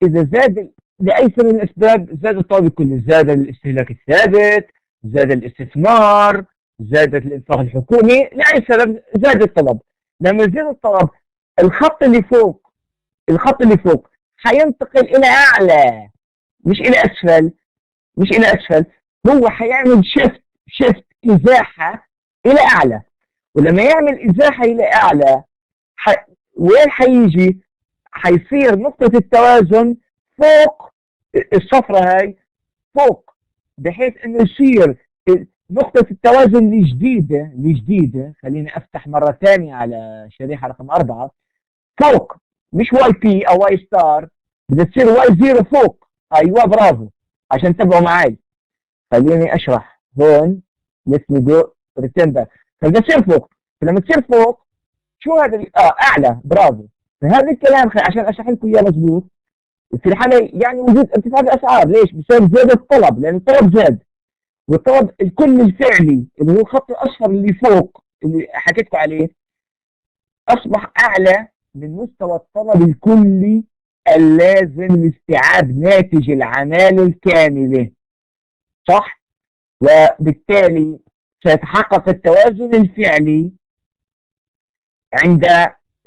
اذا زاد لاي سبب من الاسباب؟ زاد الطلب الكلي، زاد الاستهلاك الثابت، زاد الاستثمار، زادت الانفاق الحكومي، لاي سبب زاد الطلب. لما يزيد الطلب الخط اللي فوق حينتقل الى اعلى، مش الى اسفل، مش الى اسفل. هو حيعمل شيفت ازاحه الى اعلى. ولما يعمل ازاحه الى اعلى وين حيجي؟ حيصير نقطة التوازن فوق الصفرة هاي، فوق، بحيث انه يصير نقطة التوازن الجديدة. خليني افتح مرة ثانية على شريحة رقم 4 فوق، مش واي بي او واي ستار، بدها تصير واي 0 فوق. ايوه برافو، عشان تبقوا معي. خليني اشرح هون. let me go return back. فبدها تصير فوق، فلما تصير فوق شو هذا؟ اعلى. برافو. فهذا الكلام عشان اشرح لكم اياه مضبوط، في الحاله يعني وجود ارتفاع الاسعار. ليش؟ بسبب زياده الطلب، لان الطلب زاد، والطلب الكلي الفعلي اللي هو الخط الاصفر اللي فوق اللي حكيت لكم عليه اصبح اعلى من مستوى الطلب الكلي اللازم لاستيعاب ناتج العماله الكامله. صح؟ وبالتالي سيتحقق التوازن الفعلي عند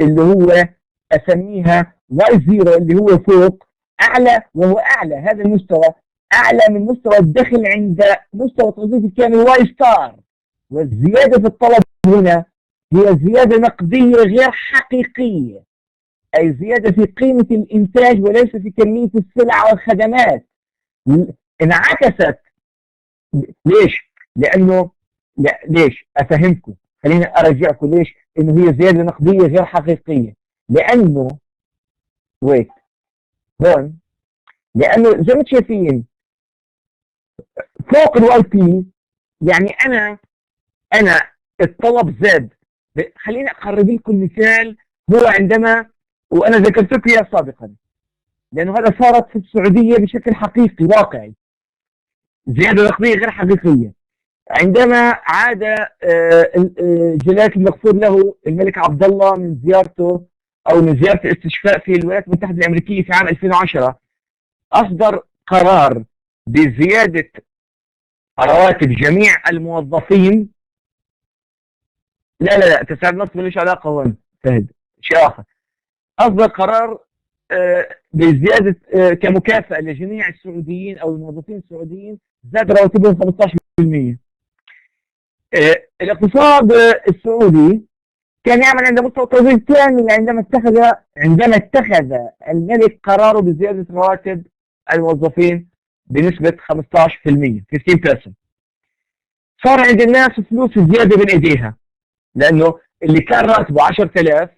اللي هو اسميها واي 0 اللي هو فوق اعلى، وهو اعلى هذا المستوى اعلى من مستوى الدخل عند مستوى التوظيف الكامل واي ستار. والزياده في الطلب هنا هي زياده نقديه غير حقيقيه، اي زياده في قيمه الانتاج وليس في كميه السلع والخدمات. انعكست. ليش؟ لانه ليش؟ افهمكم، خليني ارجعكم ليش انه هي زياده نقديه غير حقيقيه. لانه ويت هون، لانه زي ما شايفين فوق الواي بي، يعني انا الطلب زاد. خليني اقرب لكم مثال. هو عندما، وانا ذكرت لكم اياه سابقا لانه هذا صارت في السعوديه بشكل حقيقي واقعي، زياده نقديه غير حقيقيه. عندما عاد جلاله المغفور له الملك عبد الله من زيارته او من زياره الاستشفاء في الولايات المتحده الامريكيه في عام 2010، اصدر قرار بزياده رواتب جميع الموظفين. لا تسعير النص ملوش علاقه هون، فهد شيء اخر. اصدر قرار بزياده كمكافاه لجميع السعوديين او الموظفين السعوديين، زاد رواتبهم 15%. الاقتصاد السعودي كان يعمل عند مستوى التوظيف كامل عندما اتخذ الملك قراره بزياده رواتب الموظفين بنسبه 15%. صار عند الناس فلوس زياده بين ايديها، لانه اللي كان راتبه 10000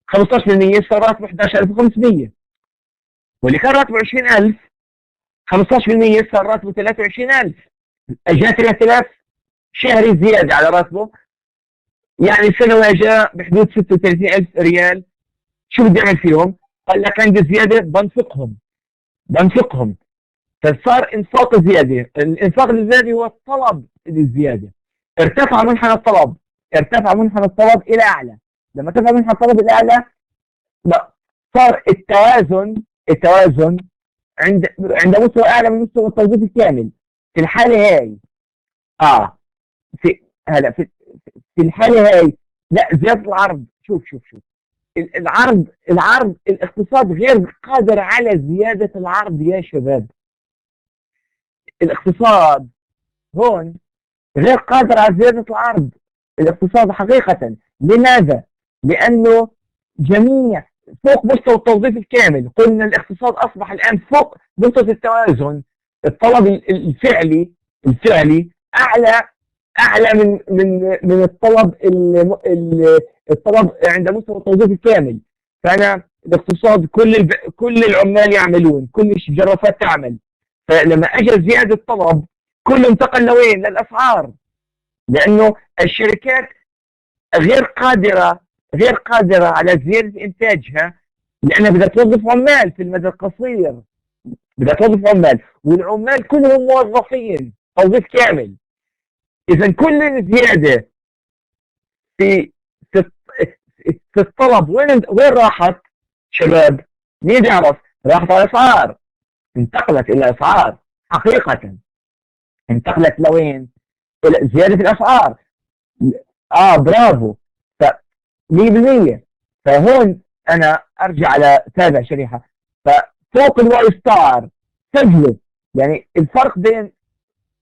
15% صار راتبه 11500، واللي كان راتبه 20000 15% صار راتبه 23000. اجاه 3000 شهري زياده على راتبه، يعني سنوي اجاه بحدود 36000 ريال شو بدي اعمل فيهم؟ قال لك عندي زياده بنفقهم. فصار انفاق زياده، الانفاق الزياده هو الطلب الزياده. ارتفع منحنى الطلب الى اعلى. لما ارتفع منحنى الطلب الى اعلى صار التوازن عند مستوى اعلى من مستوى التوظيف الكامل. في الحاله هاي اه في هلا في الحاله هاي لا، زياده العرض. شوف العرض الاقتصاد غير قادر على زياده العرض يا شباب. الاقتصاد هون غير قادر على زياده العرض. الاقتصاد حقيقه. لماذا؟ لانه جميع فوق مستوى التوظيف الكامل. قلنا الاقتصاد اصبح الان فوق نقطه التوازن. الطلب الفعلي اعلى من الطلب عند مستوى التوظيف الكامل. فانا الاقتصاد كل العمال يعملون، كل الجرافات تعمل. فلما اجى زياده الطلب كله انتقل لوين؟ للاسعار. لانه الشركات غير قادره على زياده انتاجها، لانها بدها توظف عمال في المدى القصير. والعمال كلهم موظفين توظيف كامل. اذا كل زياده في في في الطلب وين راحت شباب؟ مين يعرف؟ راحت على الاسعار. انتقلت الى اسعار حقيقه. انتقلت لوين؟ الى زياده الاسعار. برافو. ف 100%. فهون انا ارجع على تابع شريحه. ففوق الواي ستار فجوه. يعني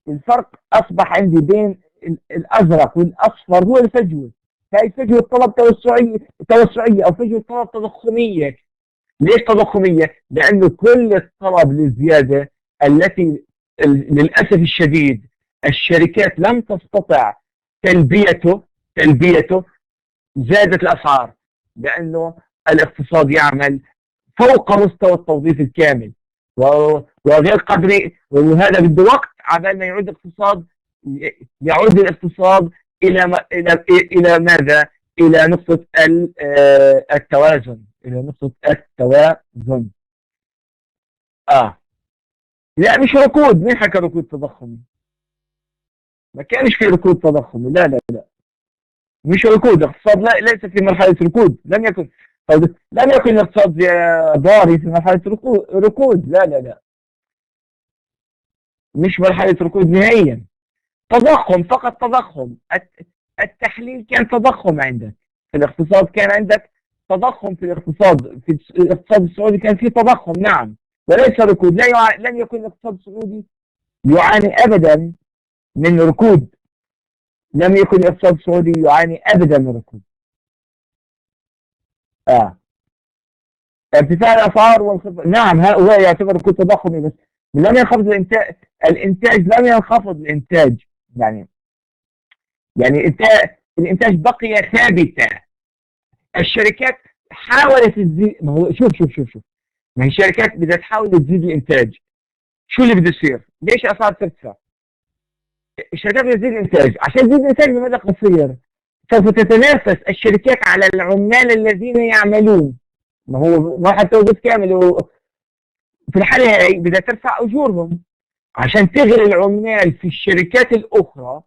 الفرق اصبح عندي بين الازرق والاصفر هو الفجوه. هاي فجوه طلب توسعيه او فجوه طلب تضخميه. ليش تضخميه؟ لانه كل الطلب للزياده التي للاسف الشديد الشركات لم تستطع تلبيته زادت الاسعار. لانه الاقتصاد يعمل فوق مستوى التوظيف الكامل وغير قدري. وهذا بده وقت عبال ما يعود الاقتصاد الى ماذا؟ الى نقطة التوازن. لا مش ركود. مين حكى ركود تضخمي؟ ما كانش في ركود تضخمي. لا مش ركود. الاقتصاد ليس في مرحلة ركود. لم يكن الاقتصاد ضاري في مرحلة ركود. لا مش مرحلة ركود نهائيا. تضخم، فقط تضخم. التحليل كان تضخم عندك في الاقتصاد. كان عندك تضخم في الاقتصاد السعودي كان فيه تضخم، نعم، وليس ركود. لن يكون الاقتصاد السعودي يعاني ابدا من ركود. لم يكن الاقتصاد السعودي يعاني ابدا من ركود. ارتفاع الاسعار والخفض، نعم، هو يعتبر ركود تضخمي، بس لم ينخفض الانتاج لم ينخفض الانتاج. يعني الانتاج بقي ثابتا. الشركات حاولت تزيد. ما هو شوف ما هي الشركات بدها تحاول تزيد الانتاج. شو اللي بده يصير؟ ليش الاسعار ترتفع؟ الشركات بدها تزيد الانتاج. عشان تزيد الانتاج بمدى قصير سوف تتنافس الشركات على العمال الذين يعملون. ما هو ما حد توظيف كامل. في الحالة هي بدها ترفع اجورهم عشان تغري العمال في الشركات الاخرى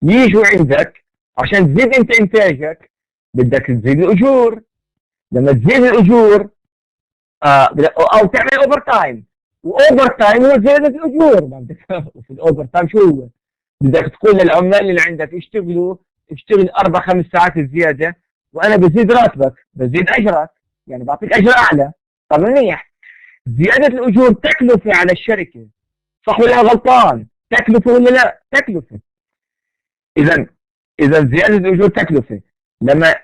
يجوا عندك. عشان تزيد انت انتاجك بدك تزيد الاجور. لما تزيد الاجور او تعمل اوفر تايم. واوفر تايم هو زياده الاجور. وفي الاوفر تايم شو هو؟ بدك تقول للعمال اللي عندك اشتغل 4-5 ساعات زياده وانا بزيد راتبك، بزيد اجرك، يعني بعطيك اجر اعلى. طب منيح. زياده الاجور تكلفه على الشركه، صح ولا غلطان؟ تكلفه ولا لا؟ تكلفه. اذا زياده الاجور تكلفه. لما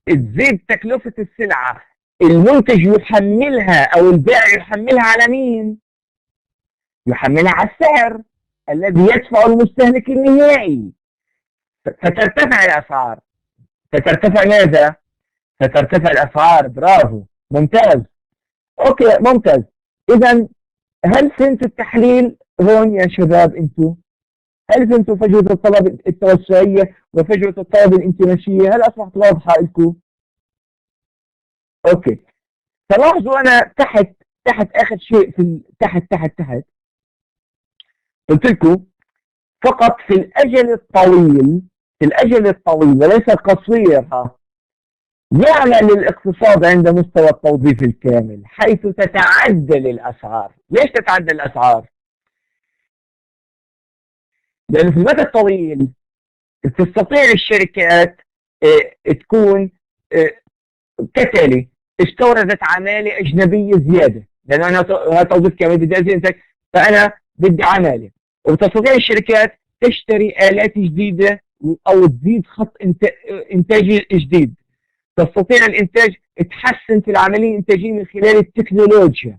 تزيد تكلفه السلعه المنتج يحملها او البائع يحملها على مين؟ يحملها على السعر الذي يدفعه المستهلك النهائي. فترتفع الاسعار. فترتفع ماذا؟ فترتفع الاسعار. برافو، ممتاز. اوكي ممتاز. اذا هل فهمتوا التحليل هون يا شباب؟ هل فهمتوا فجوة الطلب التوسعية وفجوة الطلب الانكماشية؟ هل اصبحت واضحة لكم؟ اوكي، فلاحظوا انا تحت اخر شيء تحت قلت لكم فقط في الاجل الطويل، وليس القصير، يعمل الاقتصاد عند مستوى التوظيف الكامل حيث تتعدل الاسعار. ليش تتعدل الاسعار؟ لأن في المدى الطويل تستطيع الشركات تكون كتالي استوردت عمالة أجنبية زيادة، لأن أنا توظيف كامل بدي أزيد، فأنا بدي عمالة، وتستطيع الشركات تشتري آلات جديدة أو تزيد خط إنتاج جديد. تستطيع الإنتاج تحسن في العملية الإنتاجية من خلال التكنولوجيا،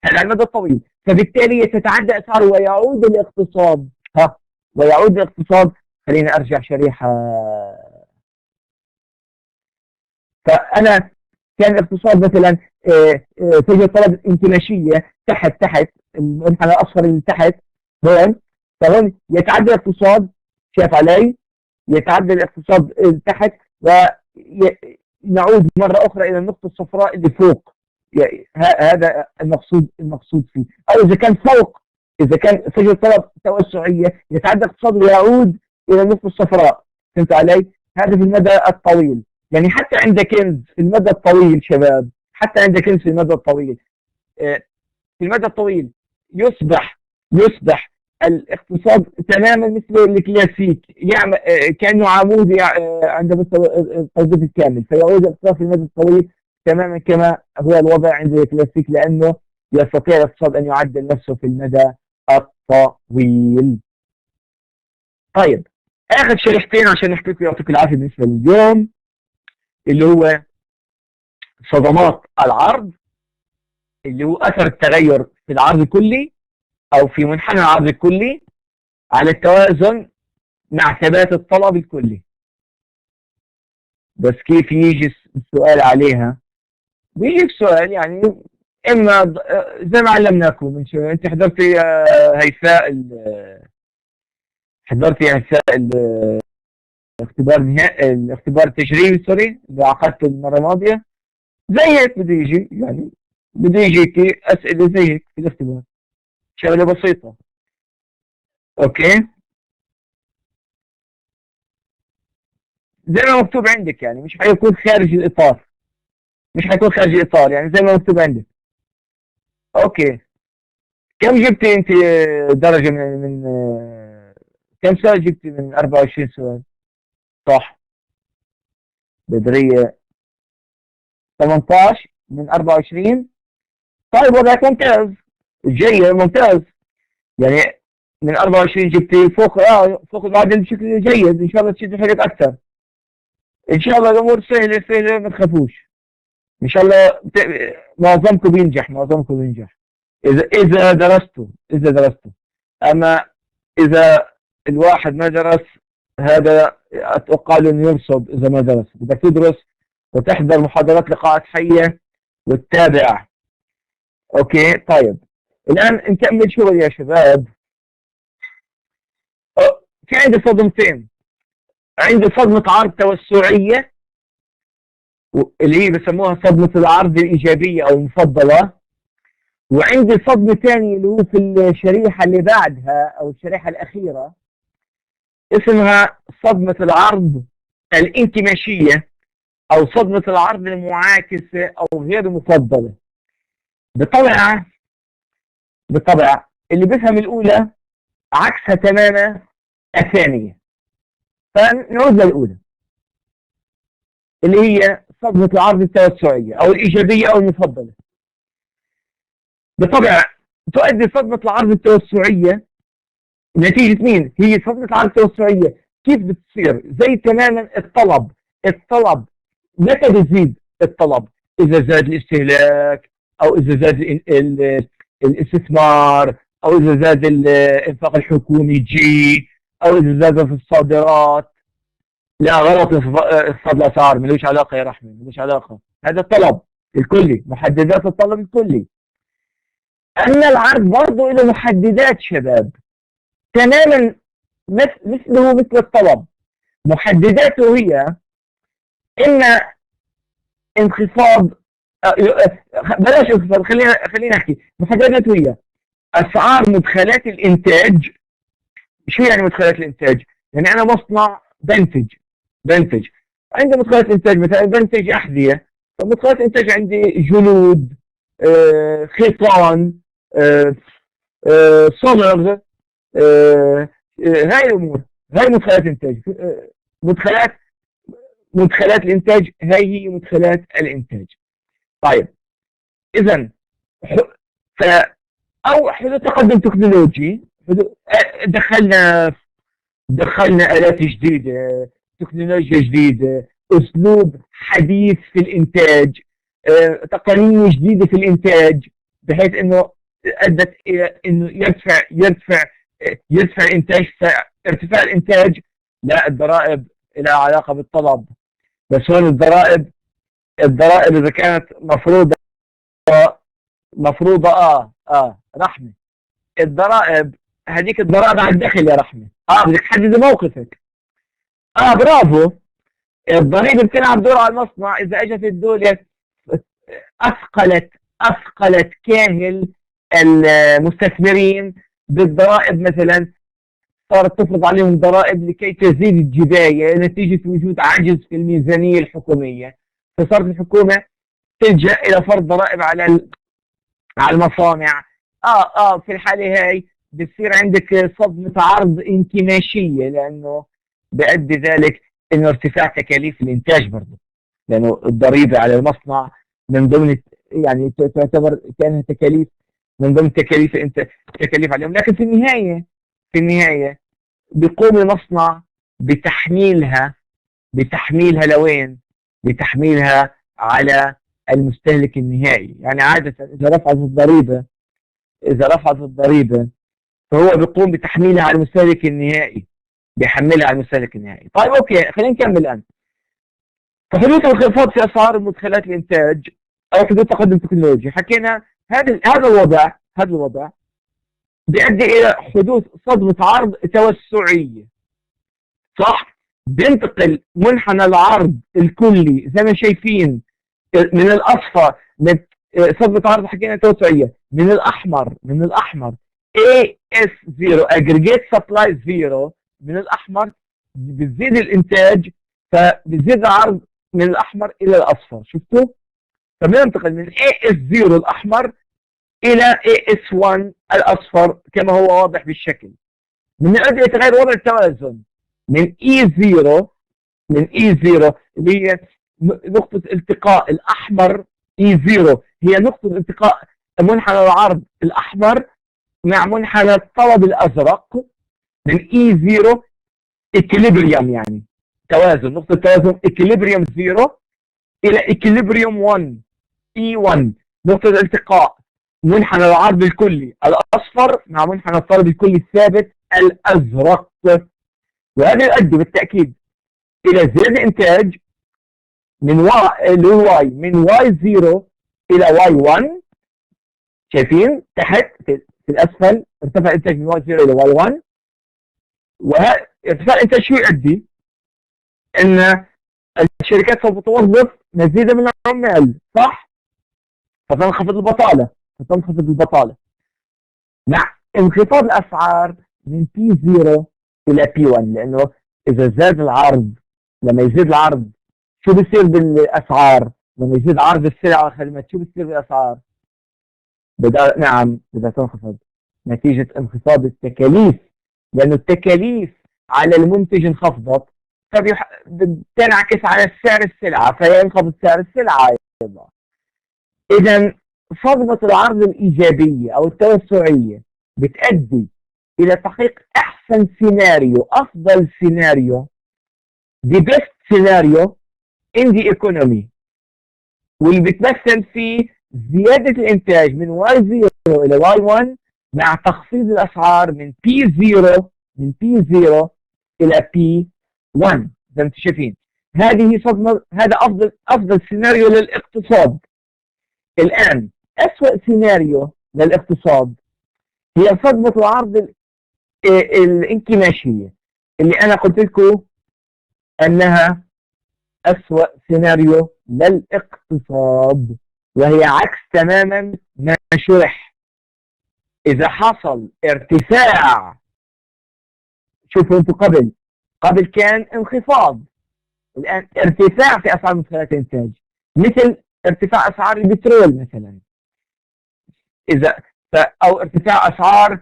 هذا على المدى الطويل. فبالتالي تتعدى أسعاره ويعود الاقتصاد خليني أرجع شريحة. فأنا كان الاقتصاد مثلا توجد طلب انكماشية تحت المنحنى الأصفر اللي تحت هون، فهون يتعدى الاقتصاد، شايف علي؟ يتعدى الاقتصاد تحت ونعود مرة أخرى إلى النقطة الصفراء اللي فوق. هذا المقصود فيه. أو إذا كان فوق، إذا كان توجد طلب توسعية، يتعدى الاقتصاد ويعود إلى النقطة الصفراء. فهمت علي؟ هذا في المدى الطويل. يعني حتى عند كنز في المدى الطويل شباب، حتى عند كنز في المدى الطويل، في المدى الطويل يصبح الاقتصاد تماما مثل الكلاسيك، يعمل كانه عمود عند مستوى التوظيف الكامل، فيعود الاقتصاد في المدى الطويل تماما كما هو الوضع عند الكلاسيك، لانه يستطيع الاقتصاد ان يعدل نفسه في المدى الطويل. طيب، اخر شريحتين عشان نحكي لكم، يعطيكم العافيه بالنسبه لليوم، اللي هو صدمات العرض، اللي هو اثر التغير في العرض الكلي او في منحنى العرض الكلي على التوازن مع ثبات الطلب الكلي. بس كيف يجي السؤال عليها؟ بيجي السؤال يعني اما زي ما علمناكم من شوي، انت حضرتي هيفاء الاختبار التجريبي اللي عقدته المره الماضيه. زي هيك بده يجيك اسئله زي هيك في الاختبار، شغله بسيطه. اوكي، زي ما مكتوب عندك، يعني مش حيكون خارج الاطار، يعني زي ما مكتوب عندك. اوكي، كم جبتي انت درجه من كم سؤال جبتي من 24 سؤال؟ صح، بدريه 18 من 24. طيب، وضعك ممتاز، جيد، ممتاز. يعني من 24 جبتي فوق المعدل بشكل جيد. ان شاء الله تشد حيلك اكثر، ان شاء الله الامور سهله ما تخافوش. ان شاء الله معظمكم بينجح. اذا درستوا. اما اذا الواحد ما درس، هذا اتوقع له انه يرصد. اذا ما درس، بدك تدرس وتحضر محاضرات لقاءات حيه وتتابع. اوكي، طيب، الان نكمل شغل يا شباب. في عندي صدمتين. عندي صدمه عرض توسعيه، اللي هي بسموها صدمه العرض الايجابيه او المفضله، وعندي صدمه ثانيه اللي هو في الشريحه اللي بعدها او الشريحه الاخيره، اسمها صدمه العرض الانكماشيه او صدمه العرض المعاكسه او غير المفضله. بالطبع اللي بيفهم الاولى عكسها تماما الثانيه. فنعود للاولى اللي هي صدمه العرض التوسعيه او الايجابيه او المفضله. بالطبع تؤدي صدمه العرض التوسعيه نتيجه مين؟ هي صدمه العرض التوسعيه كيف بتصير؟ زي تماما الطلب متى بيزيد الطلب؟ اذا زاد الاستهلاك، او اذا زاد الاستثمار، او اذا زاد الانفاق الحكومي او اذا زاد في الصادرات. لا، غلط، اقتصاد الاسعار ملوش علاقه يا رحمه، ملوش علاقه. هذا الطلب الكلي، محددات الطلب الكلي. اما العرض برضه له محددات شباب تماما مثل الطلب. محدداته هي اما انخفاض بلاش اقتصاد، خلينا نحكي محددات وياه. اسعار مدخلات الانتاج. شو يعني مدخلات الانتاج؟ يعني انا مصنع بنتج عندي مدخلات انتاج، مثلا بنتج احذيه، فمدخلات الانتاج عندي جلود، خيطان، آه، صبغ، هاي الامور، هاي مدخلات انتاج. مدخلات مدخلات الانتاج، هي مدخلات الانتاج. طيب اذا ف او حدث تقدم تكنولوجي، دخلنا آلات جديدة، تكنولوجيا جديدة، أسلوب حديث في الإنتاج، تقنية جديدة في الإنتاج، بحيث إنه أدت إلى إنه يرفع الإنتاج. ارتفاع الإنتاج، لا، الضرائب لها علاقة بالطلب. بس هون الضرائب إذا كانت مفروضة رحمة. الضرائب، هذيك الضرائب على الدخل يا رحمة. بدك تحدد موقفك. برافو. الضريبة بتلعب دور على المصنع إذا أجت الدولة أثقلت كاهل المستثمرين بالضرائب. مثلا صارت تفرض عليهم ضرائب لكي تزيد الجباية نتيجة وجود عجز في الميزانية الحكومية، فصارت الحكومة تلجأ إلى فرض ضرائب على المصانع. في الحالة هاي بتصير عندك صدمة عرض انكماشية، لأنه بيؤدي ذلك إنه ارتفاع تكاليف الإنتاج برضه، لأنه الضريبة على المصنع من ضمن، يعني تعتبر كأنها تكاليف من ضمن تكاليف عليهم. لكن في النهاية بيقوم المصنع بتحميلها لوين؟ بتحميلها على المستهلك النهائي. يعني عادة إذا رفعت الضريبة فهو بيقوم بتحميلها على المستهلك النهائي، بيحملها على المستهلك النهائي. طيب أوكي، خلينا نكمل الآن. فحدوث انخفاض في أسعار مدخلات الإنتاج أو حدوث تقدم تكنولوجي، حكينا هذا الوضع بيؤدي إلى حدوث صدمة عرض توسعية، صح؟ بينتقل منحنى العرض الكلي زي ما شايفين من الأصفر، من صدمة عرض حكينا توسعية، من الأحمر AS0 aggregate supply 0، من الأحمر بتزيد الإنتاج فبتزيد العرض من الأحمر إلى الأصفر. شفتوا؟ فبننتقل من AS0 الأحمر إلى AS1 الأصفر كما هو واضح بالشكل. من يؤدي يتغير وضع التوازن من E0 اللي هي نقطة التقاء الأحمر. E0 هي نقطة التقاء منحنى العرض الأحمر مع منحنى الطلب الأزرق. من E0 equilibrium، يعني توازن، نقطة توازن equilibrium 0 إلى equilibrium 1 E1، نقطة التقاء منحنى العرض الكلي الأصفر مع منحنى الطلب الكلي الثابت الأزرق. وهذا يؤدي بالتأكيد إلى زيادة إنتاج من واي من Y0 إلى Y1. شايفين تحت في الأسفل ارتفع الإنتاج من Y0 إلى Y1. وارتفاع الإنتاج شو يؤدي؟ إن الشركات سوف توظف مزيدا من العمال، صح؟ فتنخفض البطالة مع انخفاض الأسعار من P0 إلى P1. لأنه إذا زاد العرض، لما يزيد العرض شو بيصير بالأسعار؟ لما يزيد عرض السلع والخدمات شو بيصير بالأسعار؟ بدأ تنخفض نتيجة انخفاض التكاليف، لأنه التكاليف على المنتج انخفضت فبتنعكس على سعر السلعة فينخفض سعر السلعة أيضا. إذا صدمة العرض الإيجابية أو التوسعية بتؤدي إلى تحقيق أحسن سيناريو، أفضل سيناريو، the best scenario in the economy، واللي بتمثل في زيادة الإنتاج من Y0 إلى Y1 مع تخفيض الأسعار من P0 إلى P1. زي ما انتم شايفين هذا أفضل سيناريو للاقتصاد. الآن أسوأ سيناريو للاقتصاد هي صدمة العرض الانكماشية، اللي أنا قلت لكم أنها أسوأ سيناريو للاقتصاد. وهي عكس تماما ما شرح. إذا حصل ارتفاع، شوفوا أنتم، قبل كان انخفاض، الآن ارتفاع في أسعار مدخلات الإنتاج، مثل ارتفاع أسعار البترول مثلا، إذا أو ارتفاع أسعار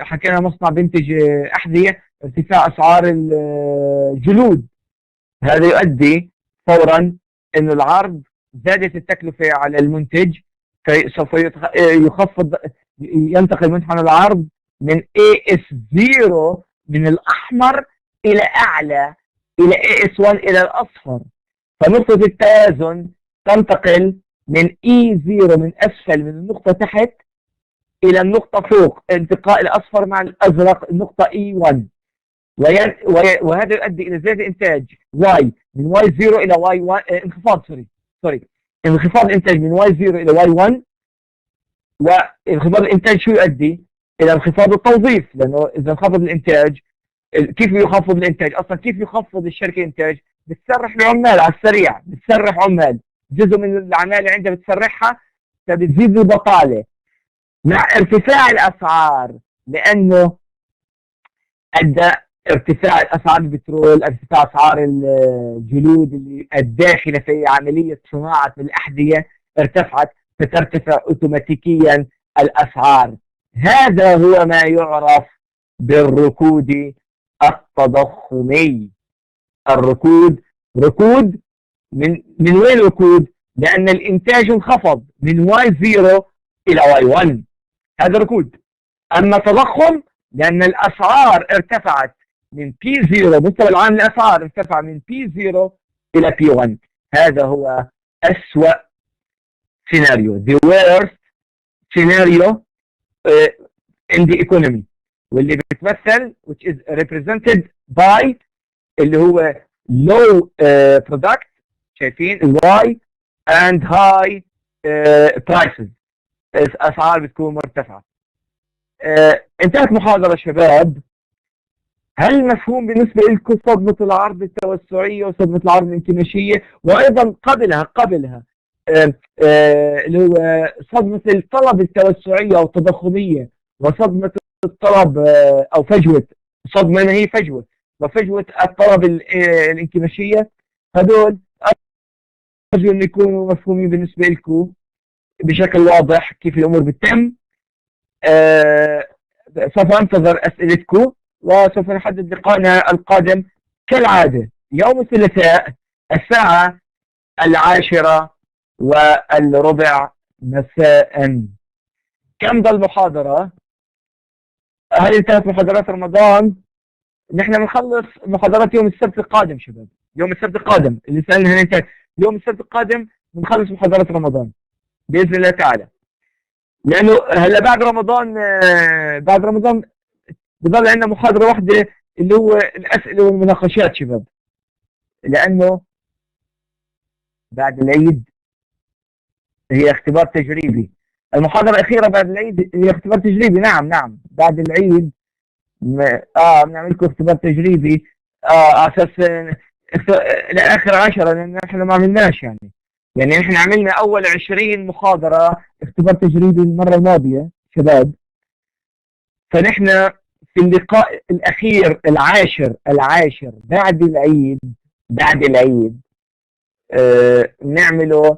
حكينا مصنع بينتج أحذية، ارتفاع أسعار الجلود، هذا يؤدي فورا أن العرض زادت التكلفة على المنتج، فسوف يخفض، ينتقل منحنى العرض من AS0 من الأحمر إلى أعلى، إلى AS1 إلى الأصفر. فنقطة التوازن تنتقل من E0 من أسفل من النقطة تحت إلى النقطة فوق، انتقاء الأصفر مع الأزرق النقطة E1، وهذا يؤدي إلى زيادة إنتاج Y من Y0 إلى Y1، انخفاض سوري انخفاض الإنتاج من Y0 إلى Y1. وانخفاض الإنتاج شو يؤدي؟ إلى انخفاض التوظيف، لأنه إذا انخفض الإنتاج، كيف يخفض الإنتاج؟ أصلا كيف يخفض الشركة الإنتاج؟ بتسرح العمال على السريع، بتسرح عمال، جزء من العمالة عندها بتسرحها، فبتزيد البطالة مع ارتفاع الأسعار، لأنه أدى ارتفاع أسعار البترول، ارتفاع أسعار الجلود اللي الداخلة في عملية صناعة الأحذية ارتفعت، فترتفع أوتوماتيكيا الأسعار. هذا هو ما يعرف بالركود التضخمي. الركود، ركود من وين ركود؟ لأن الإنتاج انخفض من Y0 إلى Y1، هذا ركود. أما تضخم لأن الأسعار ارتفعت من P0، مستوى العام للأسعار ارتفع من P0 إلى P1. هذا هو أسوأ سيناريو، the worst scenario in the economy، واللي بتمثل which is represented by اللي هو low product، شايفين Y and high prices، أسعار بتكون مرتفعة. انتهت محاضرة شباب. هل مفهوم بالنسبة لكم صدمة العرض التوسعية وصدمة العرض الانكماشية، وأيضا قبلها اللي هو صدمة الطلب التوسعية أو التضخمية، وصدمة الطلب أو فجوة، صدمة ما هي فجوة، وفجوة الطلب الانكماشية. هدول أرجو أن يكونوا مفهومين بالنسبة لكم بشكل واضح كيف الأمور بتتم. سوف أنتظر أسئلتكم، وسوف نحدد لقائنا القادم كالعادة يوم الثلاثاء الساعة 10:15 مساء. كم ضل محاضرة؟ هل انتهت محاضرات رمضان؟ نحن بنخلص محاضرات يوم السبت القادم شباب، يوم السبت القادم اللي سألنا هل انتهت، يوم السبت القادم بنخلص محاضرات رمضان بإذن الله تعالى. لأنه هلا بعد رمضان بضل عندنا محاضرة واحدة اللي هو الأسئلة والمناقشات شباب، لأنه بعد العيد هي اختبار تجريبي. المحاضرة الأخيرة بعد العيد هي اختبار تجريبي، نعم بعد العيد بنعمل لكم اختبار تجريبي على أساس لآخر 10، لأن احنا ما عملناش يعني احنا عملنا أول 20 محاضرة اختبار تجريبي المرة الماضية شباب. فنحن في اللقاء الأخير العاشر بعد العيد نعمله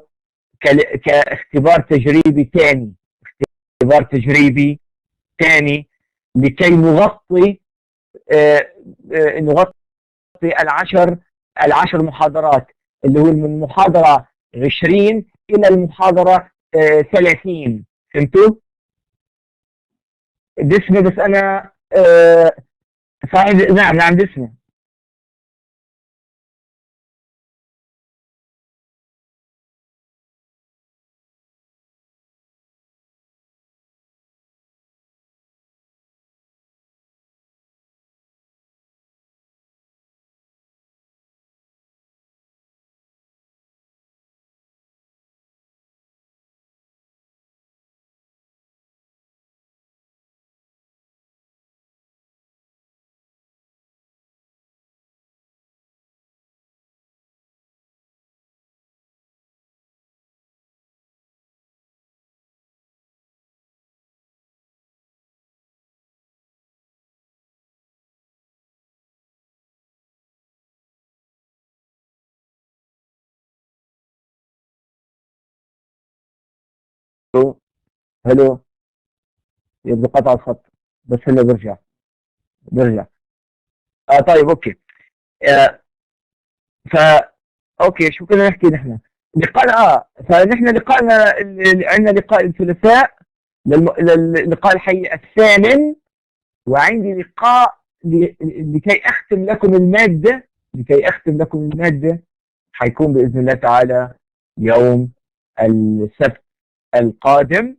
كاختبار تجريبي ثاني، اختبار تجريبي ثاني لكي نغطي العشر محاضرات، اللي هو من المحاضرة 20 إلى المحاضرة 30. فهمتوا؟ دسمة، بس أنا صحيح نعم دسمة. هلو، يبدو قطع الخط، بس هلا برجع. طيب اوكي. آه ف اوكي، شو كنا نحكي نحن؟ لقاء فنحن لقائنا عندنا لقاء الثلاثاء، للقاء الحي الثامن، وعندي لقاء لكي أختم لكم المادة حيكون بإذن الله تعالى يوم السبت القادم،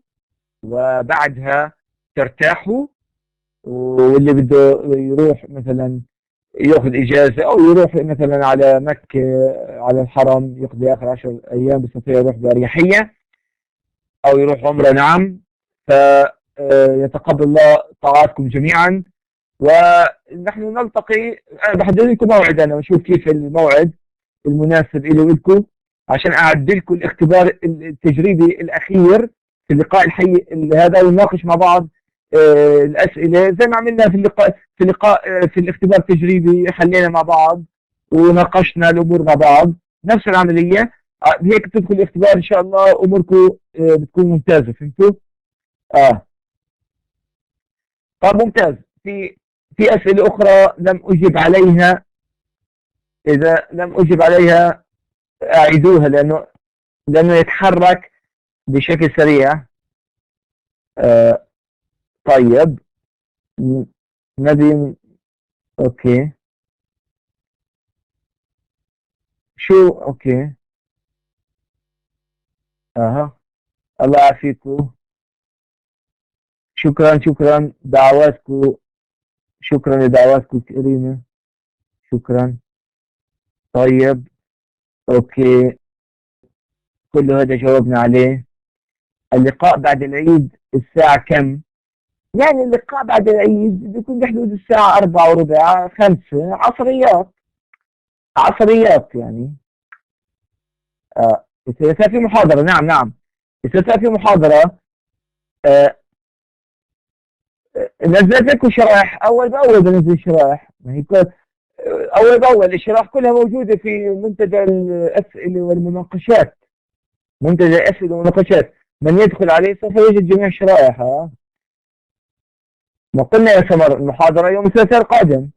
وبعدها ترتاحوا، واللي بده يروح مثلا ياخذ إجازة أو يروح مثلا على مكة، على الحرم، يقضي آخر 10 أيام بيستطيع يروح بأريحية، أو يروح عمرة. نعم. فيتقبل الله طاعاتكم جميعا، ونحن نلتقي. أنا بحدد لكم موعد، أنا بشوف كيف الموعد المناسب إلي ولكم عشان أعد لكم الاختبار التجريبي الأخير في اللقاء الحي هذا، ونناقش مع بعض الأسئلة زي ما عملنا في الاختبار التجريبي، حلينا مع بعض وناقشنا الأمور مع بعض، نفس العملية. هيك تدخل الاختبار إن شاء الله أموركم بتكون ممتازة. فهمتوا؟ آه طب ممتاز. في أسئلة أخرى لم أجب عليها، إذا لم أجب عليها أعيدوها، لأنه يتحرك بشكل سريع. آه طيب. نبي. أوكي. أوكي. أها. الله يعافيكم. شكرا دعواتكم. شكرا لدعواتكم الكريمة. شكرا. طيب. أوكي. كل هذا جاوبنا عليه. اللقاء بعد العيد الساعة كم؟ يعني اللقاء بعد العيد بيكون بحدود الساعة 4:15 5 عصريات يعني. الثلاثاء في محاضرة. نعم. الثلاثاء في محاضرة. آه نزلت لكم شرائح أول بأول، بنزل شرائح، ما هي أول بأول الشرائح كلها موجودة في منتدى الأسئلة والمناقشات. منتدى الأسئلة والمناقشات، من يدخل عليه سوف يجد جميع الشرائح. ما قلنا يا سمر المحاضرة يوم الثلاثاء القادم،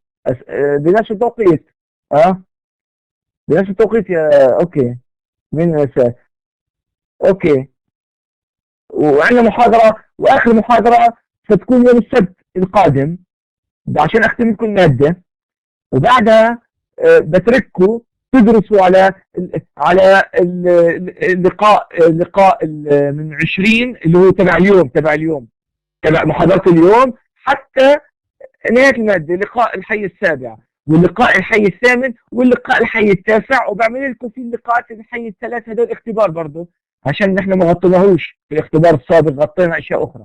بنفس التوقيت. ها بنفس التوقيت يا أوكي. من الثلاثاء. أوكي. وعندنا محاضرة، وآخر محاضرة ستكون يوم السبت القادم عشان أختم لكم المادة، وبعدها بترككم تدرسوا على اللقاء من 20 اللي هو تبع محاضرة اليوم، حتى نهاية المادة لقاء الحي السابع، واللقاء الحي الثامن، واللقاء الحي التاسع، وبعمل لكم في اللقاءات الحي الثلاث هذول اختبار برضه، عشان نحن ما غطيناهوش في الاختبار السابق، غطينا اشياء اخرى.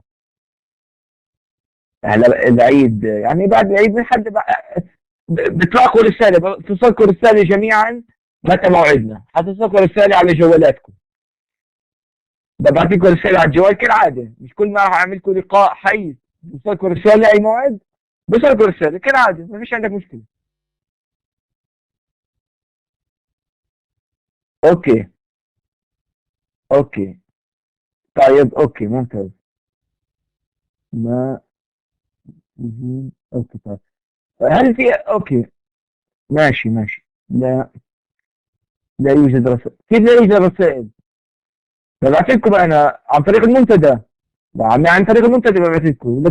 يعني العيد، يعني بعد العيد بنحدد، بتلاقوا رسالة، بتصلكم رسالة جميعا متى موعدنا، حتصلكم رسالة على جوالاتكم، ببعث لكم رسالة على الجوال كالعادة، مش كل ما اعمل لكم لقاء حي بوصلكم رسالة أي موعد، بوصلكم رسالة كالعادة، ما فيش عندك مشكلة. أوكي. أوكي. طيب أوكي ممتاز. ما أوكي طيب. هل في أوكي. ماشي. لا، لا يوجد رسائل. كيف لا يوجد رسائل؟ ببعث لكم أنا عن طريق المنتدى، عن طريق المنتدى ببعث لكم.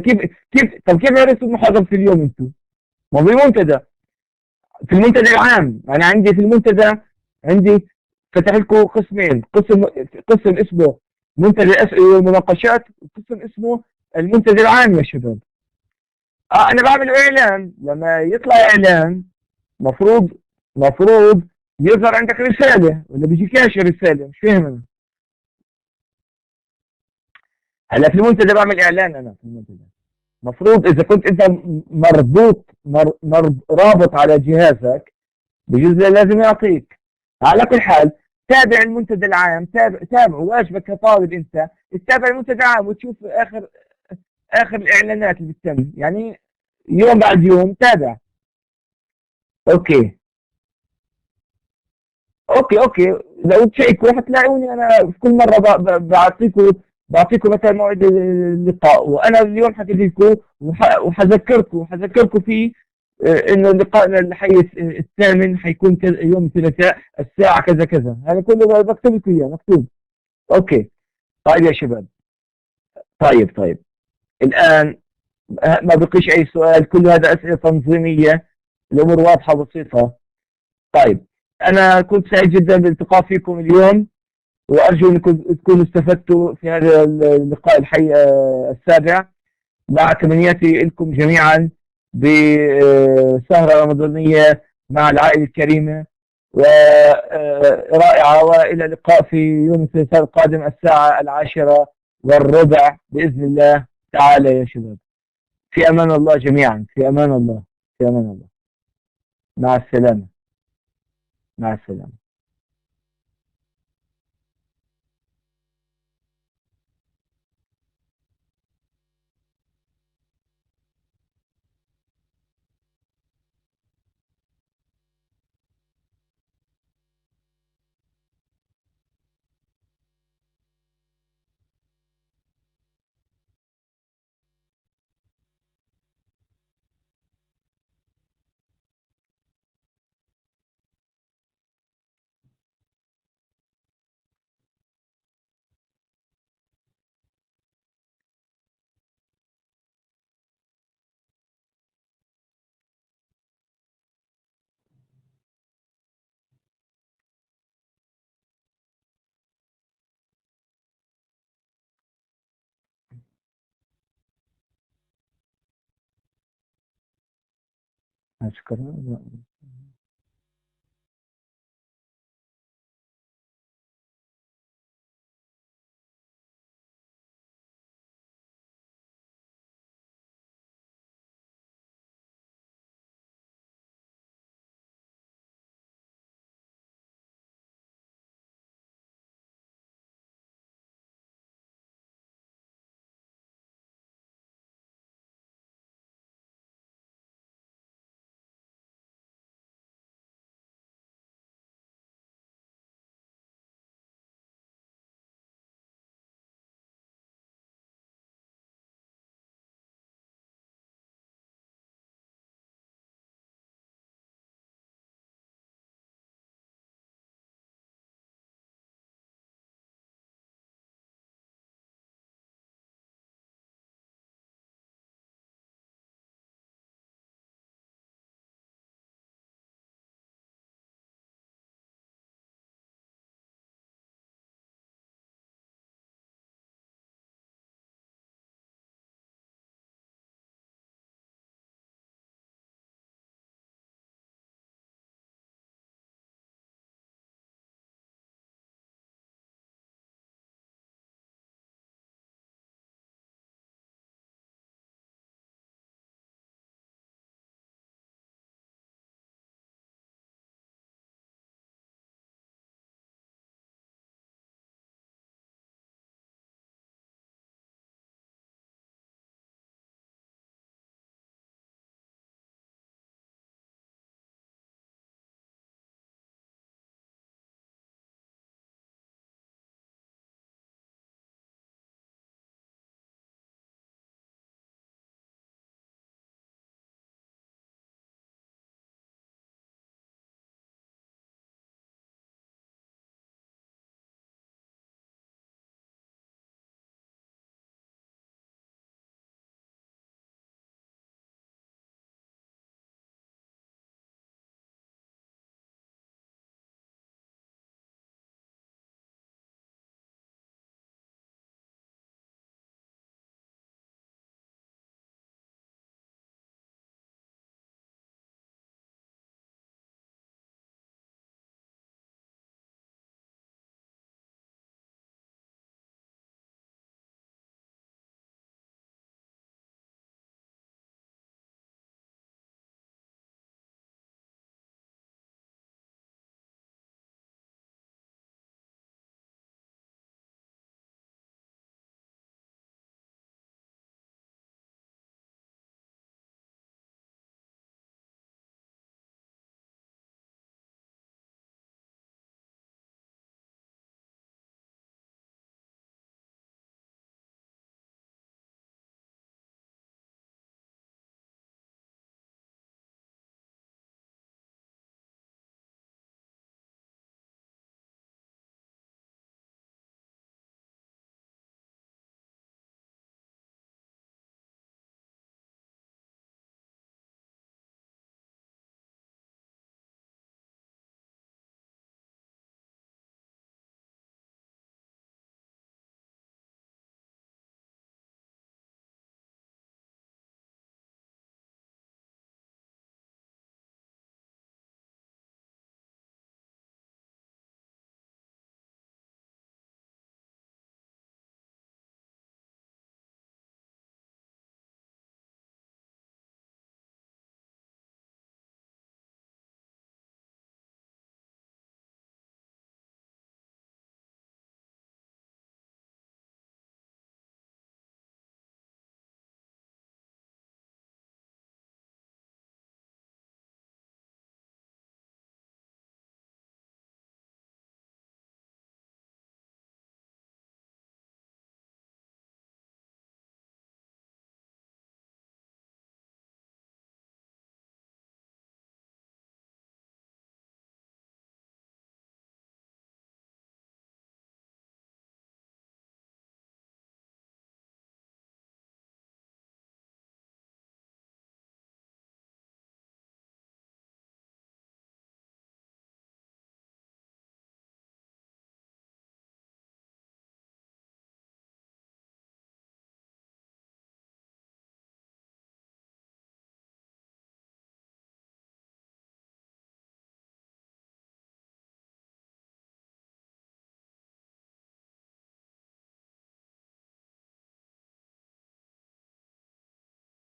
طب كيف عرفتوا المحاضرة في اليوم أنتم؟ ما في منتدى، في المنتدى العام. أنا عندي في المنتدى، عندي فتح لكم قسمين، قسم اسمه منتدى الأسئلة والمناقشات، وقسم اسمه المنتدى العام يا شباب. أنا بعمل إعلان، لما يطلع إعلان مفروض يظهر عندك رسالة، ولا بيجيكاش رسالة؟ مش فاهم أنا. هلا في المنتدى بعمل إعلان، أنا في المنتدى مفروض إذا كنت أنت رابط على جهازك بجوز لازم يعطيك. على كل حال تابع المنتدى العام، تابع واجبك كطالب، انت تتابع المنتدى العام وتشوف اخر الاعلانات اللي بتتم، يعني يوم بعد يوم تابع. اوكي. اوكي. لو تشيكوا حتلاقوني انا في كل مره بعطيكم بعطيكم مثلا موعد اللقاء، وانا اليوم حكيت لكم وحذكركم فيه، انه لقائنا الحي الثامن حيكون يوم الثلاثاء الساعة كذا كذا. هذا كله بكتب لكم اياه مكتوب. اوكي. طيب يا شباب. طيب الان ما بقيش اي سؤال، كل هذا اسئلة تنظيمية، الامور واضحة وبسيطة. طيب، انا كنت سعيد جدا بالالتقاء فيكم اليوم، وارجو انكم تكونوا استفدتوا في هذا اللقاء الحي السابع، مع تمنياتي لكم جميعا بسهرة رمضانية مع العائلة الكريمة ورائعة، وإلى اللقاء في يوم الثلاثاء القادم الساعة 10:15 بإذن الله تعالى يا شباب. في أمان الله جميعا، في أمان الله، في أمان الله. مع السلامة. مع السلامة. شكرا.